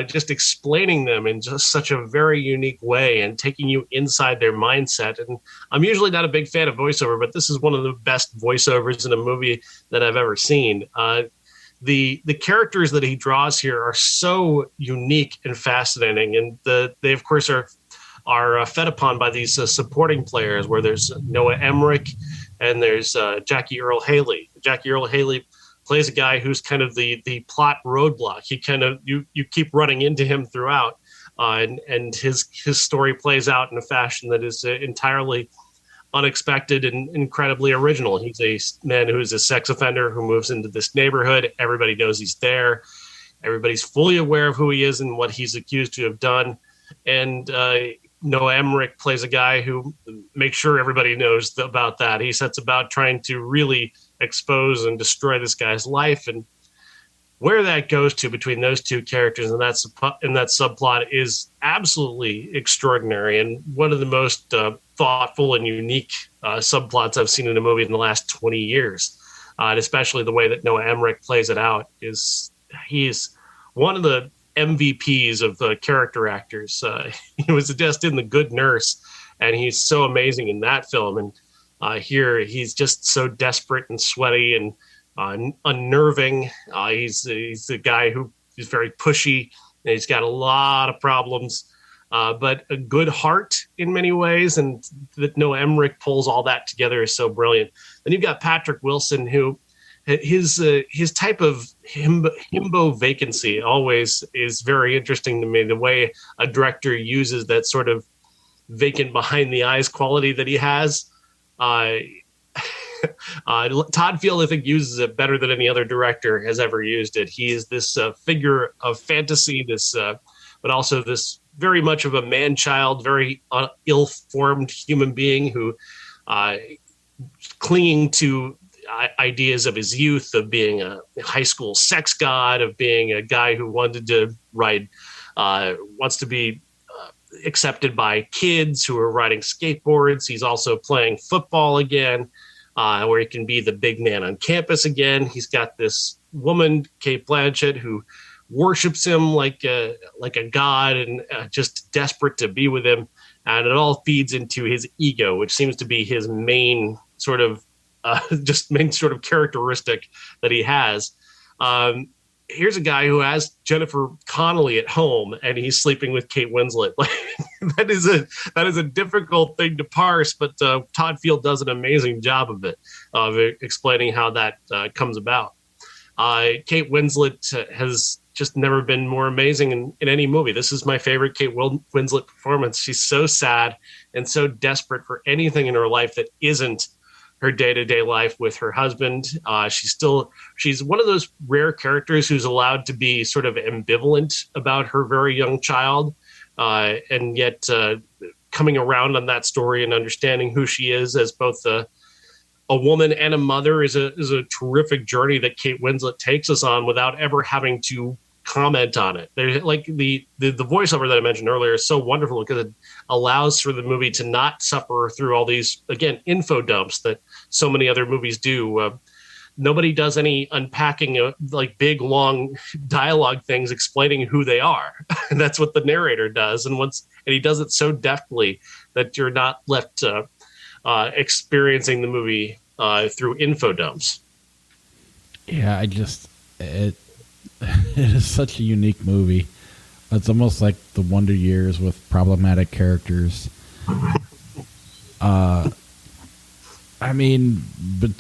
just explaining them in just such a very unique way and taking you inside their mindset. And I'm usually not a big fan of voiceover, but this is one of the best voiceovers in a movie that I've ever seen. The characters that he draws here are so unique and fascinating, and they of course are fed upon by these supporting players, where there's Noah Emmerich and there's Jackie Earle Haley. Jackie Earle Haley plays a guy who's kind of the plot roadblock. He kind of you keep running into him throughout, and his story plays out in a fashion that is entirely unexpected and incredibly original. He's a man who is a sex offender who moves into this neighborhood. Everybody knows he's there. Everybody's fully aware of who he is and what he's accused to have done. And Noah Emmerich plays a guy who makes sure everybody knows about that. He sets about trying to really expose and destroy this guy's life. And where that goes to between those two characters and that subplot is absolutely extraordinary, and one of the most thoughtful and unique subplots I've seen in a movie in the last 20 years. And especially the way that Noah Emmerich plays it out he's one of the MVPs of character actors. He was just in The Good Nurse, and he's so amazing in that film. And here he's just so desperate and sweaty and unnerving. He's the guy who is very pushy, and he's got a lot of problems, but a good heart in many ways. And that Noah Emmerich pulls all that together is so brilliant. Then you've got Patrick Wilson, who his type of himbo vacancy always is very interesting to me. The way a director uses that sort of vacant behind the eyes quality that he has. Todd Field, I think, uses it better than any other director has ever used it. He is this figure of fantasy, but also this very much of a man-child, very ill-formed human being who clinging to ideas of his youth, of being a high school sex god, of being a guy who wanted to ride, wants to be accepted by kids who are riding skateboards. He's also playing football again, where he can be the big man on campus again. He's got this woman, Cate Blanchett, who worships him like a god and just desperate to be with him. And it all feeds into his ego, which seems to be his main sort of characteristic that he has. Here's a guy who has Jennifer Connelly at home, and he's sleeping with Kate Winslet. that is a difficult thing to parse, but Todd Field does an amazing job of it, of explaining how that comes about. Kate Winslet has just never been more amazing in any movie. This is my favorite Kate Winslet performance. She's so sad and so desperate for anything in her life that isn't her day-to-day life with her husband. She's one of those rare characters who's allowed to be sort of ambivalent about her very young child, and yet coming around on that story and understanding who she is as both a woman and a mother is a terrific journey that Kate Winslet takes us on without ever having to comment on it. There's like the voiceover that I mentioned earlier is so wonderful because it allows for the movie to not suffer through all these, again, info dumps that so many other movies do. Nobody does any unpacking of like big, long dialogue things explaining who they are. And that's what the narrator does. And he does it so deftly that you're not left experiencing the movie through info dumps. Yeah, it is such a unique movie. It's almost like the Wonder Years with problematic characters. I mean, but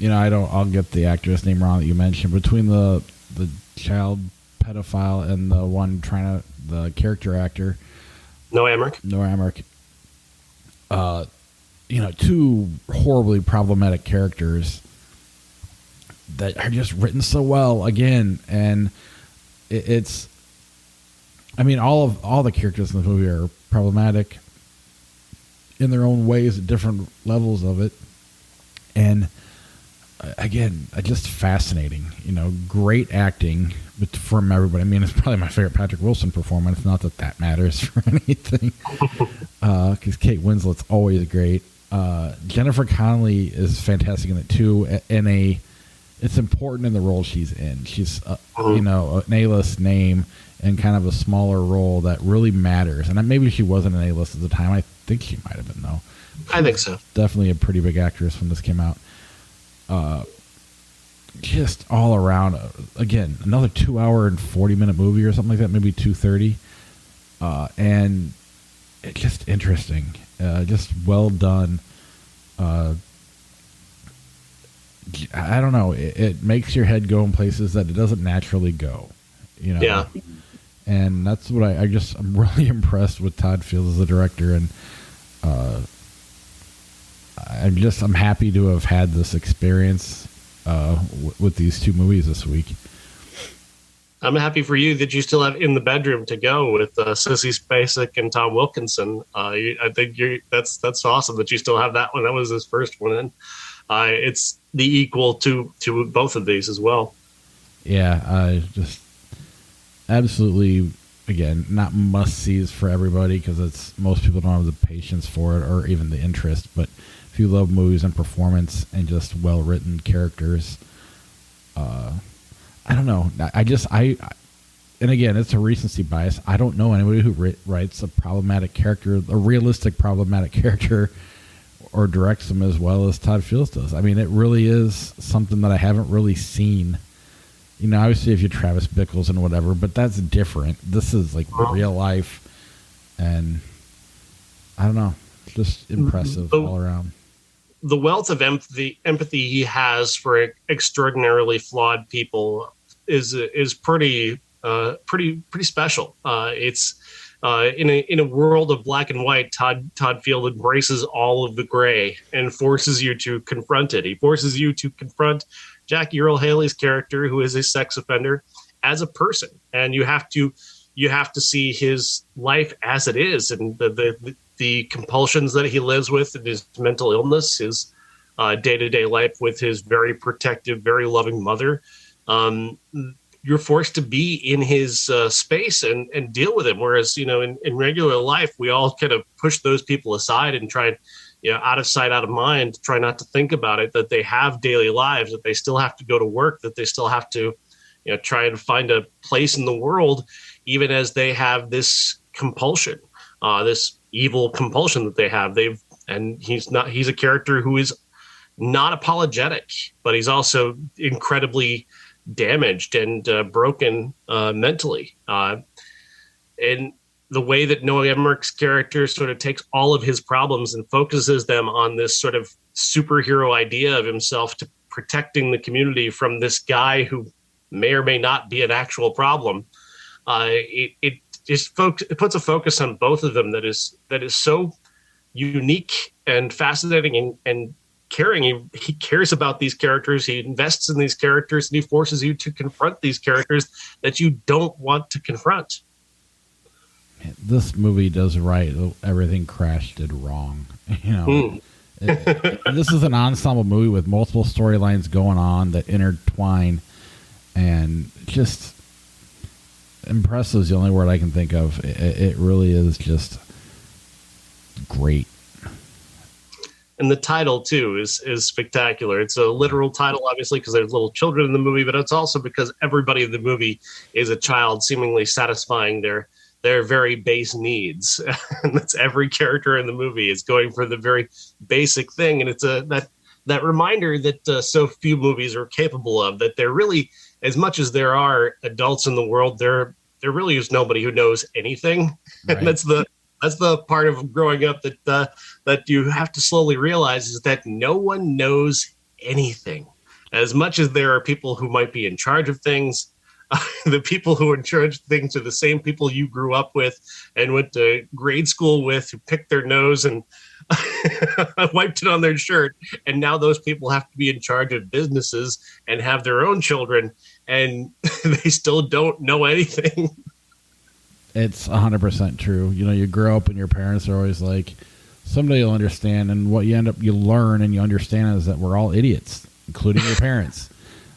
I'll get the actress name wrong that you mentioned. Between the child pedophile and the character actor, Noah Emmerich. Two horribly problematic characters that are just written so well again. And all the characters in the movie are problematic in their own ways at different levels of it. And again, just fascinating, great acting from everybody. I mean, it's probably my favorite Patrick Wilson performance. Not that matters for anything, because Kate Winslet's always great. Jennifer Connelly is fantastic in it too. It's important in the role she's in. She's an A-list name and kind of a smaller role that really matters. And maybe she wasn't an A-list at the time. I think she might have been though. I think so. Definitely a pretty big actress when this came out. Just all around, again, another 2 hour and 40-minute movie or something like that, maybe 2:30. And it's just interesting. Just well done. I don't know. It makes your head go in places that it doesn't naturally go. Yeah. And that's what I'm really impressed with Todd Field as a director, and I'm happy to have had this experience with these two movies this week. I'm happy for you that you still have In the Bedroom to go with Sissy Spacek and Tom Wilkinson. I think that's awesome that you still have that one. That was his first one, and it's the equal to both of these as well. Yeah, just absolutely. Again, not must-sees for everybody because most people don't have the patience for it or even the interest. But if you love movies and performance and just well-written characters, I don't know. and again, it's a recency bias. I don't know anybody who writes a problematic character, a realistic problematic character, or directs them as well as Todd Fields does. I mean, it really is something that I haven't really seen. You know, obviously if you're Travis Bickles and whatever, but that's different. This is like real life, and I don't know, just impressive all around. The wealth of empathy he has for extraordinarily flawed people is pretty special. It's in a world of black and white, Todd Field embraces all of the gray and forces you to confront it. He forces you to confront Jackie Earle Haley's character, who is a sex offender, as a person, and you have to see his life as it is, and the compulsions that he lives with, and his mental illness, his day-to-day life with his very protective, very loving mother. You're forced to be in his space and deal with him. Whereas, you know, in regular life, we all kind of push those people aside and try, you know, out of sight, out of mind, try not to think about it, that they have daily lives, that they still have to go to work, that they still have to, you know, try and find a place in the world, even as they have this compulsion, this evil compulsion that they have. He's a character who is not apologetic, but he's also incredibly damaged and broken mentally. And the way that Noah Emmerich's character sort of takes all of his problems and focuses them on this sort of superhero idea of himself to protecting the community from this guy who may or may not be an actual problem. It puts a focus on both of them that is so unique and fascinating and caring. He cares about these characters. He invests in these characters, and he forces you to confront these characters that you don't want to confront. This movie does right everything Crash did wrong. You know, this is an ensemble movie with multiple storylines going on that intertwine, and just impressive is the only word I can think of. It really is just great. And the title, too, is spectacular. It's a literal title, obviously, because there's little children in the movie, but it's also because everybody in the movie is a child seemingly satisfying their very base needs. And that's every character in the movie is going for the very basic thing. And it's that reminder that so few movies are capable of, that they're really, as much as there are adults in the world, there really is nobody who knows anything. Right. And that's the part of growing up that you have to slowly realize, is that no one knows anything. As much as there are people who might be in charge of things, the people who are in charge of things are the same people you grew up with and went to grade school with, who picked their nose and wiped it on their shirt. And now those people have to be in charge of businesses and have their own children, and they still don't know anything. It's 100% true. You know, you grow up and your parents are always like, someday you'll understand. And what you learn and you understand is that we're all idiots, including your parents.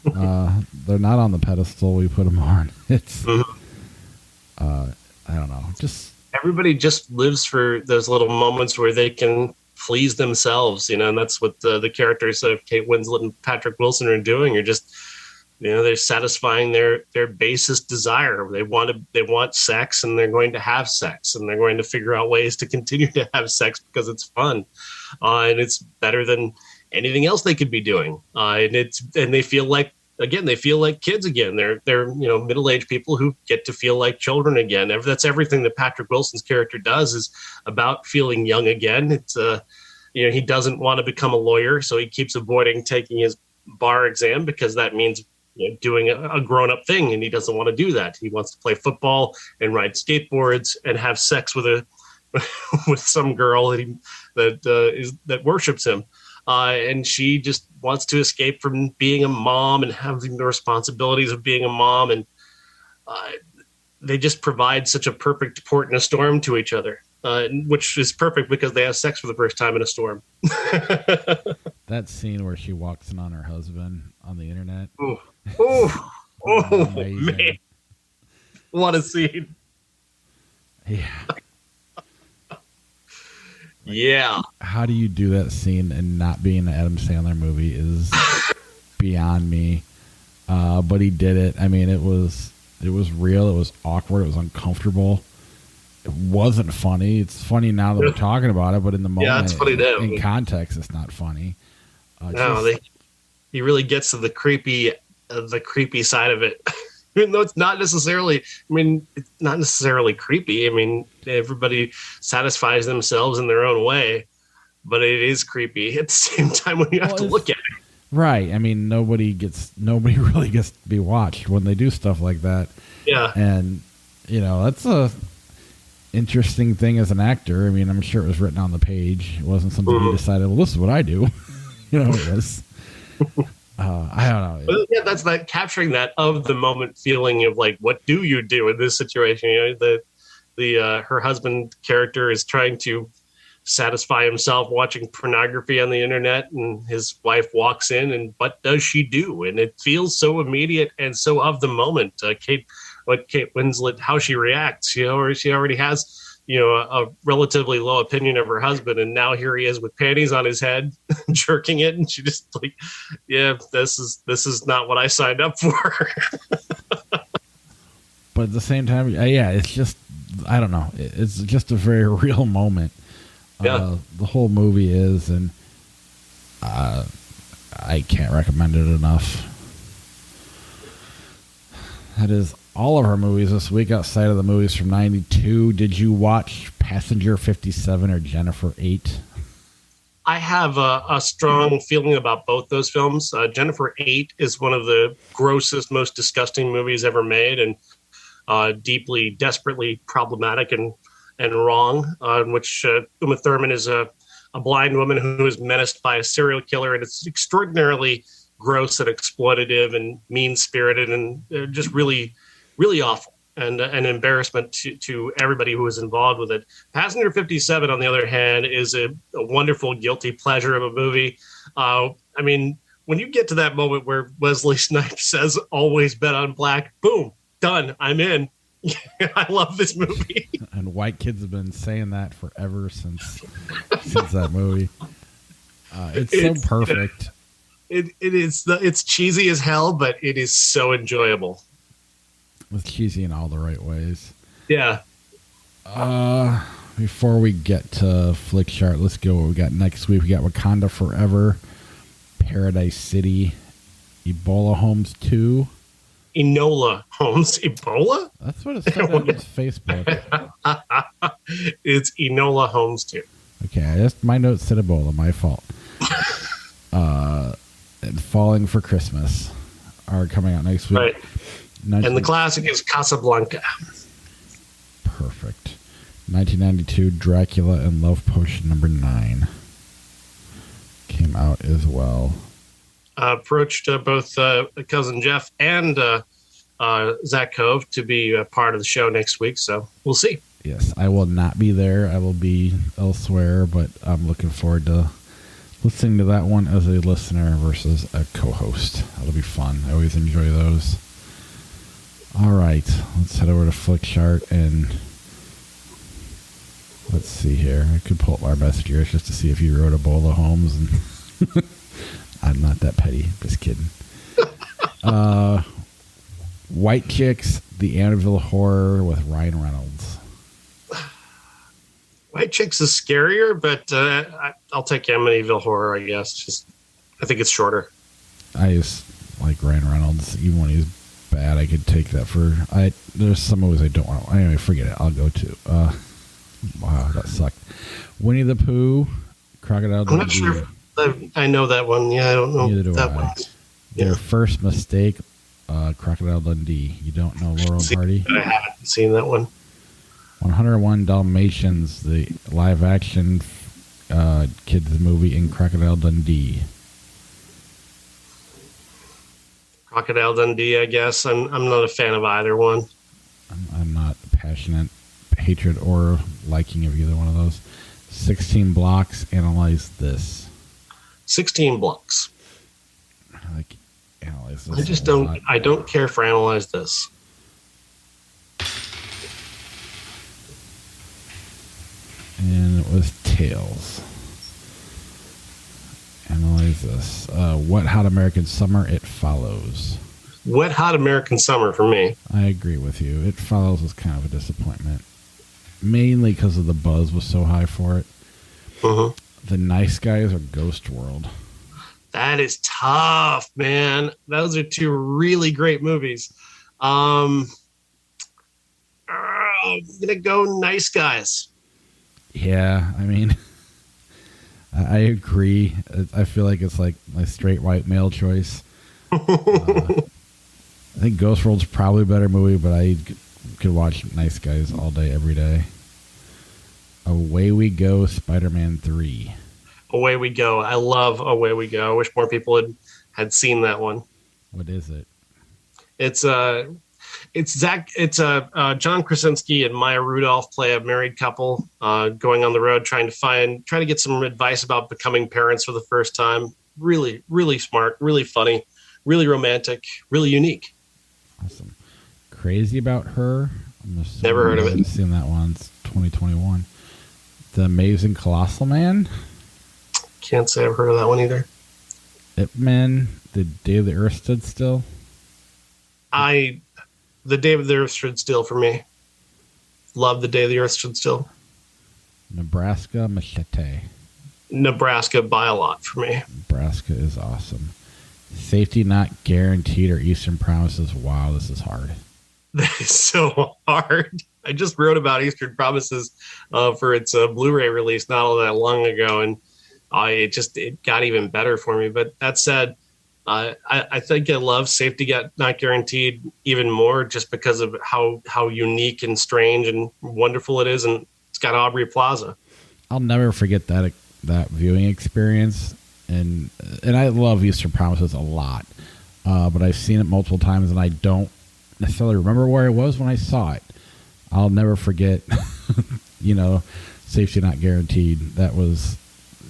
They're not on the pedestal we put them on. It's, I don't know. Just everybody just lives for those little moments where they can please themselves, you know, and that's what the characters of Kate Winslet and Patrick Wilson are doing. You're just, you know, they're satisfying their basest desire. They want sex, and they're going to have sex, and they're going to figure out ways to continue to have sex because it's fun, and it's better than anything else they could be doing. And they feel like kids again. They're you know, middle-aged people who get to feel like children again. That's everything that Patrick Wilson's character does, is about feeling young again. It's you know, he doesn't want to become a lawyer, so he keeps avoiding taking his bar exam because that means, you know, doing a grown-up thing, and he doesn't want to do that. He wants to play football and ride skateboards and have sex with some girl that worships him, and she just wants to escape from being a mom and having the responsibilities of being a mom, and they just provide such a perfect port in a storm to each other, which is perfect because they have sex for the first time in a storm. That scene where she walks in on her husband on the internet. Oh man. What a scene. Yeah. Yeah. How do you do that scene and not be in an Adam Sandler movie is beyond me. But he did it. I mean, it was It was real. It was awkward. It was uncomfortable. It wasn't funny. It's funny now that we're talking about it, but in the moment, it's funny now. In context, it's not funny. He really gets to the creepy side of it. Even though it's not necessarily, it's not necessarily creepy. Everybody satisfies themselves in their own way, but it is creepy at the same time when you have to look at it. Right. Nobody really gets to be watched when they do stuff like that. Yeah. And, that's a interesting thing as an actor. I'm sure it was written on the page. It wasn't something he decided, well, this is what I do. It was. I don't know. But yeah, that's that capturing that of the moment feeling of like, what do you do in this situation? Her husband character is trying to satisfy himself watching pornography on the internet, and his wife walks in, and what does she do? And it feels so immediate and so of the moment. Kate Winslet, how she reacts, or she already has a relatively low opinion of her husband, and now here he is with panties on his head jerking it, and she just like, yeah, this is not what I signed up for. But at the same time, it's just, I don't know, it's just a very real moment. The whole movie is, and I can't recommend it enough. That is all of our movies this week outside of the movies from 92. Did you watch Passenger 57 or Jennifer 8? I have a strong feeling about both those films. Jennifer 8 is one of the grossest, most disgusting movies ever made, and deeply, desperately problematic and wrong, in which Uma Thurman is a blind woman who is menaced by a serial killer, and it's extraordinarily gross and exploitative and mean-spirited and just really, really awful and an embarrassment to everybody who was involved with it. Passenger 57, on the other hand, is a wonderful guilty pleasure of a movie. When you get to that moment where Wesley Snipes says, "Always bet on black," boom, done, I'm in. I love this movie. And white kids have been saying that forever since that movie. It's so perfect. It's cheesy as hell, but it is so enjoyable. It's cheesy in all the right ways. Yeah. Before we get to Flick Chart, let's go what we got next week. We got Wakanda Forever, Paradise City, Ebola Homes 2. Enola Holmes. Ebola? That's what it said on his Facebook. It's Enola Holmes 2. Okay, my notes said Ebola. My fault. And Falling for Christmas are coming out next week. Right. And the classic is Casablanca. Perfect. 1992, Dracula and Love Potion number 9 came out as well. Approached both Cousin Jeff and Zach Cove to be a part of the show next week, so we'll see. Yes, I will not be there. I will be elsewhere, but I'm looking forward to listening to that one as a listener versus a co-host. That'll be fun. I always enjoy those. All right, let's head over to Flick Chart and let's see here. I could pull up our messages just to see if you wrote Ebola Holmes. And I'm not that petty. Just kidding. White Chicks, The Amityville Horror with Ryan Reynolds. White Chicks is scarier, but I'll take Amityville Horror, I guess. I think it's shorter. I just like Ryan Reynolds. Even when he's bad, I could take that for... There's some movies I don't want to... Anyway, forget it. I'll go to... wow, that sucked. Winnie the Pooh, Crocodile Dundee. I'm not sure if I know that one. Yeah, I don't know. Neither do that I. one. Their First Mistake, Crocodile Dundee. You don't know Laurel and Hardy? I haven't seen that one. 101 Dalmatians, the live-action kids movie in Crocodile Dundee. Crocodile Dundee, I guess. I'm not a fan of either one. I'm not passionate hatred or liking of either one of those. 16 Blocks, Analyze This. 16 Blocks. I like Analyze This. I just don't care for Analyze This. And it was Tails. Analyze This. Wet Hot American Summer, It Follows. Wet Hot American Summer for me. I agree with you. It Follows was kind of a disappointment, mainly because of the buzz was so high for it. Mm-hmm. The Nice Guys or Ghost World. That is tough, man. Those are two really great movies. I'm gonna go Nice Guys. Yeah, I mean, I agree. I feel like it's like my straight white male choice. I think Ghost World's probably a better movie, but I could watch Nice Guys all day, every day. Away We Go, Spider-Man 3. Away We Go. I love Away We Go. I wish more people had seen that one. What is it? It's John Krasinski and Maya Rudolph play a married couple going on the road trying to get some advice about becoming parents for the first time. Really, really smart, really funny, really romantic, really unique. Awesome. Crazy About Her. Never heard of it. I haven't seen that one. It's 2021. The Amazing Colossal Man. Can't say I've heard of that one either. Ip Man. The Day the Earth Stood Still. The Day the Earth Stood Still for me. Love The Day the Earth Stood Still. Nebraska Machete. Nebraska by a lot for me. Nebraska is awesome. Safety Not Guaranteed or Eastern Promises. Wow, this is hard. That is so hard. I just wrote about Eastern Promises for its Blu-ray release not all that long ago, and it got even better for me. But that said, I think I love Safety Not Guaranteed even more just because of how unique and strange and wonderful it is, and it's got Aubrey Plaza. I'll never forget that viewing experience, and I love Eastern Promises a lot, but I've seen it multiple times, and I don't necessarily remember where I was when I saw it. I'll never forget, Safety Not Guaranteed. That was,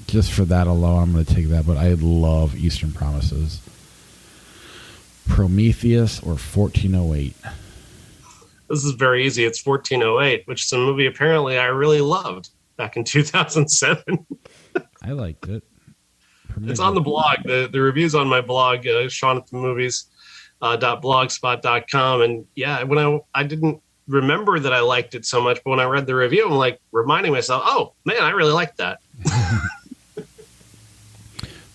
just for that alone, I'm going to take that, but I love Eastern Promises. Prometheus or 1408? This is very easy. It's 1408, which is a movie apparently I really loved back in 2007. I liked it. It's on the blog. The review's on my blog, SeanAtTheMovies.blogspot.com. And yeah, when I didn't remember that I liked it so much, but when I read the review, I'm like reminding myself, oh man, I really liked that.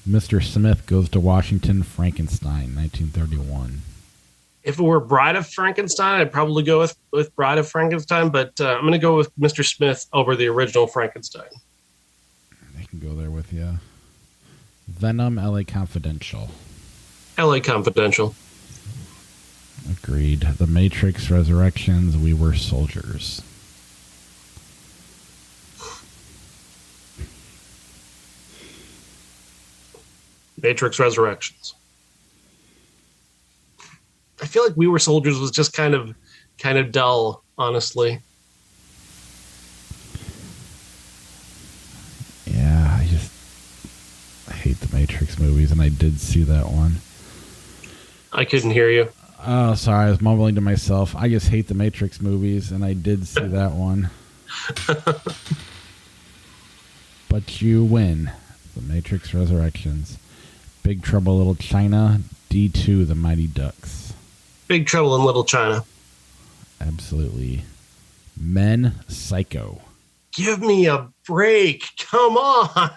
Mr. Smith Goes to Washington, Frankenstein, 1931. If it were Bride of Frankenstein, I'd probably go with Bride of Frankenstein, but I'm going to go with Mr. Smith over the original Frankenstein. I can go there with you. Venom, LA Confidential. LA Confidential. Agreed. The Matrix Resurrections, We Were Soldiers. Matrix Resurrections. I feel like We Were Soldiers was just kind of dull, honestly. Yeah, I hate the Matrix movies, and I did see that one. I couldn't hear you. Oh, sorry, I was mumbling to myself. I just hate the Matrix movies, and I did see that one. But you win. The Matrix Resurrections. Big Trouble in Little China. D2, The Mighty Ducks. Big Trouble in Little China. Absolutely. Men, Psycho. Give me a break. Come on.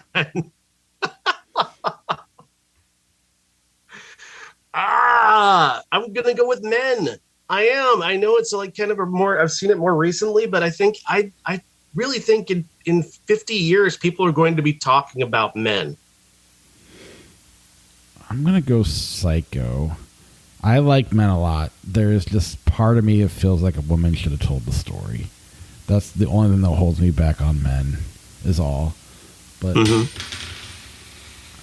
I'm going to go with Men. I am. I know it's like kind of I've seen it more recently, but I think I really think in 50 years, people are going to be talking about Men. I'm going to go Psycho. I like Men a lot. There is just part of me that feels like a woman should have told the story. That's the only thing that holds me back on Men, is all. But,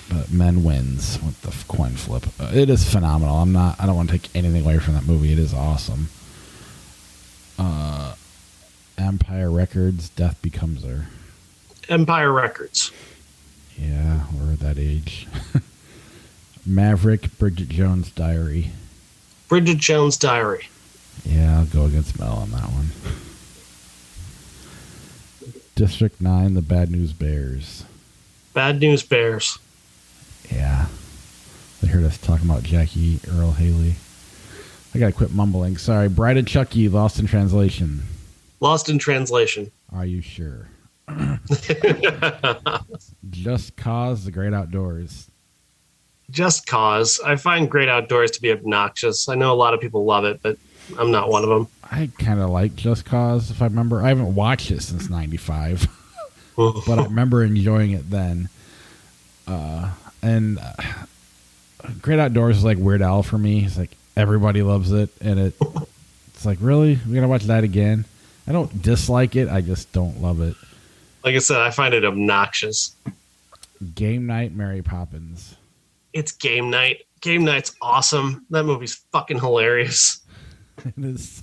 but Men wins with the coin flip. It is phenomenal. I don't want to take anything away from that movie. It is awesome. Empire Records, Death Becomes Her. Empire Records. Yeah, we're at that age. Maverick, Bridget Jones' Diary. Bridget Jones' Diary. Yeah, I'll go against Mel on that one. District 9, The Bad News Bears. Bad News Bears. Yeah. They heard us talking about Jackie Earl Haley. I gotta quit mumbling. Sorry. Bride of Chucky, Lost in Translation. Lost in Translation. Are you sure? Just Cause, The Great Outdoors. Just Cause. I find Great Outdoors to be obnoxious. I know a lot of people love it, but I'm not one of them. I kind of like Just Cause, if I remember. I haven't watched it since 95, but I remember enjoying it then. And Great Outdoors is like Weird Al for me. It's like everybody loves it, and it's like, really? We're going to watch that again? I don't dislike it. I just don't love it. Like I said, I find it obnoxious. Game Night, Mary Poppins. It's Game Night. Game Night's awesome. That movie's fucking hilarious. It is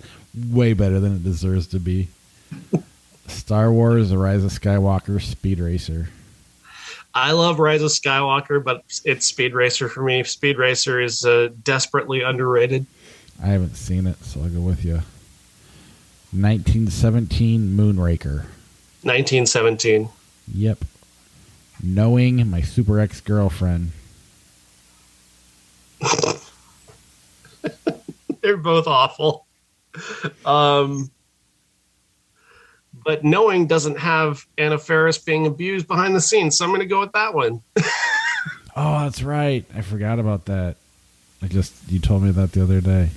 way better than it deserves to be. Star Wars, The Rise of Skywalker, Speed Racer. I love Rise of Skywalker, but it's Speed Racer for me. Speed Racer is desperately underrated. I haven't seen it, so I'll go with you. 1917, Moonraker. 1917. Yep. Knowing, My Super Ex-Girlfriend. They're both awful. But Knowing doesn't have Anna Faris being abused behind the scenes, so I'm going to go with that one. Oh, that's right. I forgot about that. You told me that the other day.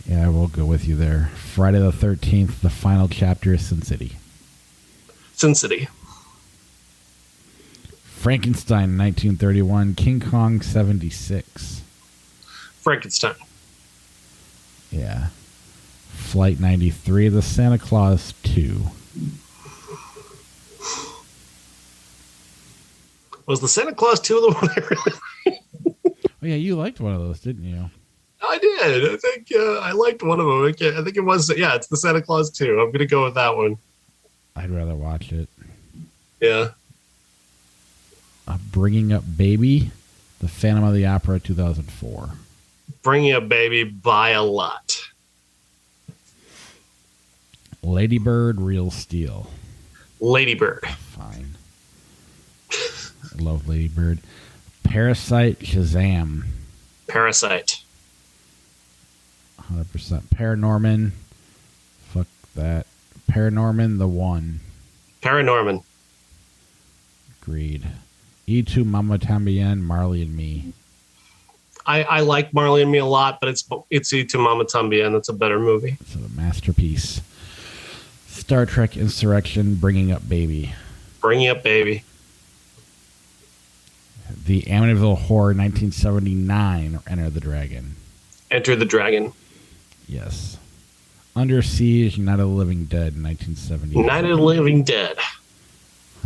Yeah, I will go with you there. Friday the 13th, the final chapter is Sin City. Sin City. Frankenstein, 1931. King Kong, 76. Frankenstein. Yeah. Flight 93, The Santa Claus 2. Was the Santa Claus 2 the one I really... Oh, yeah, you liked one of those, didn't you? I did. I think I liked one of them. I think it was... Yeah, it's the Santa Claus 2. I'm going to go with that one. I'd rather watch it. Yeah. Bringing Up Baby, The Phantom of the Opera, 2004. Bringing Up Baby by a lot. Lady Bird, Real Steel. Lady Bird. Fine. I love Lady Bird. Parasite, Shazam. Parasite. 100%. Paranorman. Fuck that. Paranorman, The One. Paranorman. Agreed. E2 Mama Tambien, Marley and Me. I like Marley and Me a lot, but it's Y Tu Mama Tambien. That's a better movie. It's a masterpiece. Star Trek Insurrection, Bringing Up Baby. Bringing Up Baby. The Amityville Horror, 1979, Enter the Dragon. Enter the Dragon. Yes. Under Siege, Night of the Living Dead, 1970. Night of the Living Dead.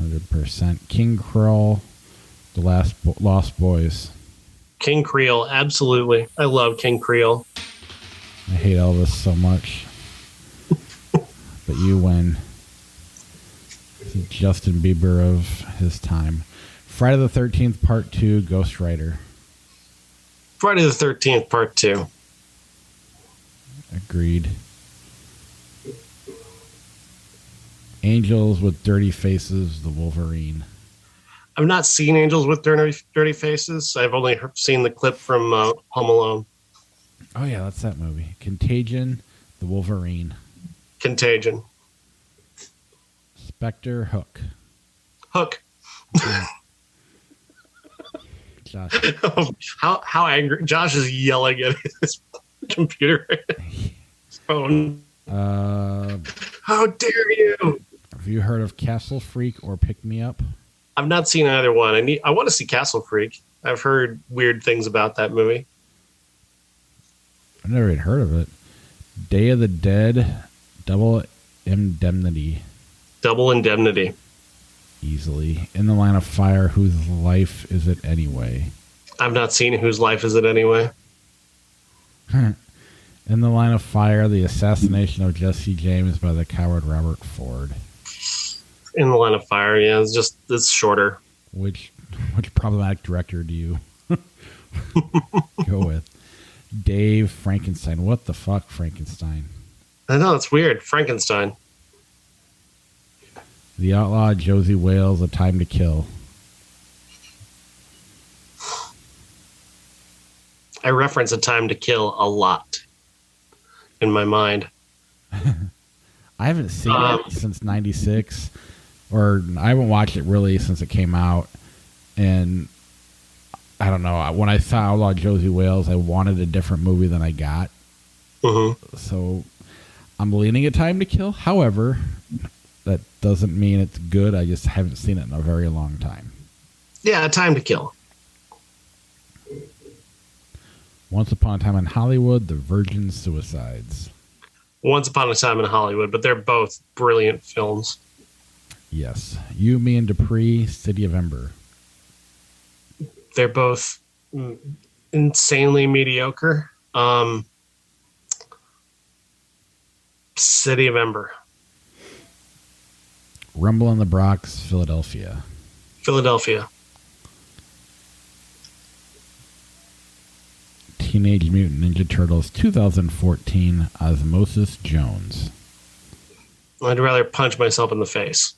100%. King Cruel, The Lost Boys. King Creole, absolutely. I love King Creole. I hate Elvis so much. But you win. He's Justin Bieber of his time. Friday the 13th, Part 2, Ghost Rider. Friday the 13th, Part 2. Agreed. Angels with Dirty Faces, The Wolverine. I've not seen Angels with Dirty Faces. I've only seen the clip from Home Alone. Oh, yeah, that's that movie. Contagion, The Wolverine. Contagion. Spectre, Hook. Hook. Josh. How angry. Josh is yelling at his computer. His phone. How dare you? Have you heard of Castle Freak or Pick Me Up? I've not seen either one. I want to see Castle Freak. I've heard weird things about that movie. I've never even heard of it. Day of the Dead, Double Indemnity. Double Indemnity. Easily. In the Line of Fire, Whose Life Is It Anyway? I've not seen Whose Life Is It Anyway? In the Line of Fire, The Assassination of Jesse James by the coward Robert Ford. In the Line of Fire, yeah, it's shorter. Which problematic director do you go with? Dave Frankenstein. What the fuck, Frankenstein? I know, it's weird. Frankenstein. The Outlaw, Josie Wales, A Time to Kill. I reference A Time to Kill a lot in my mind. I haven't seen it since '96, or I haven't watched it really since it came out. And I don't know. When I saw Outlaw Josie Wales, I wanted a different movie than I got. So I'm leaning A Time to Kill. However, that doesn't mean it's good. I just haven't seen it in a very long time. Yeah, A Time to Kill. Once Upon a Time in Hollywood, The Virgin Suicides. Once Upon a Time in Hollywood, but they're both brilliant films. Yes. You, Me, and Dupree, City of Ember. They're both insanely mediocre. City of Ember. Rumble in the Bronx, Philadelphia. Philadelphia. Teenage Mutant Ninja Turtles 2014, Osmosis Jones. I'd rather punch myself in the face.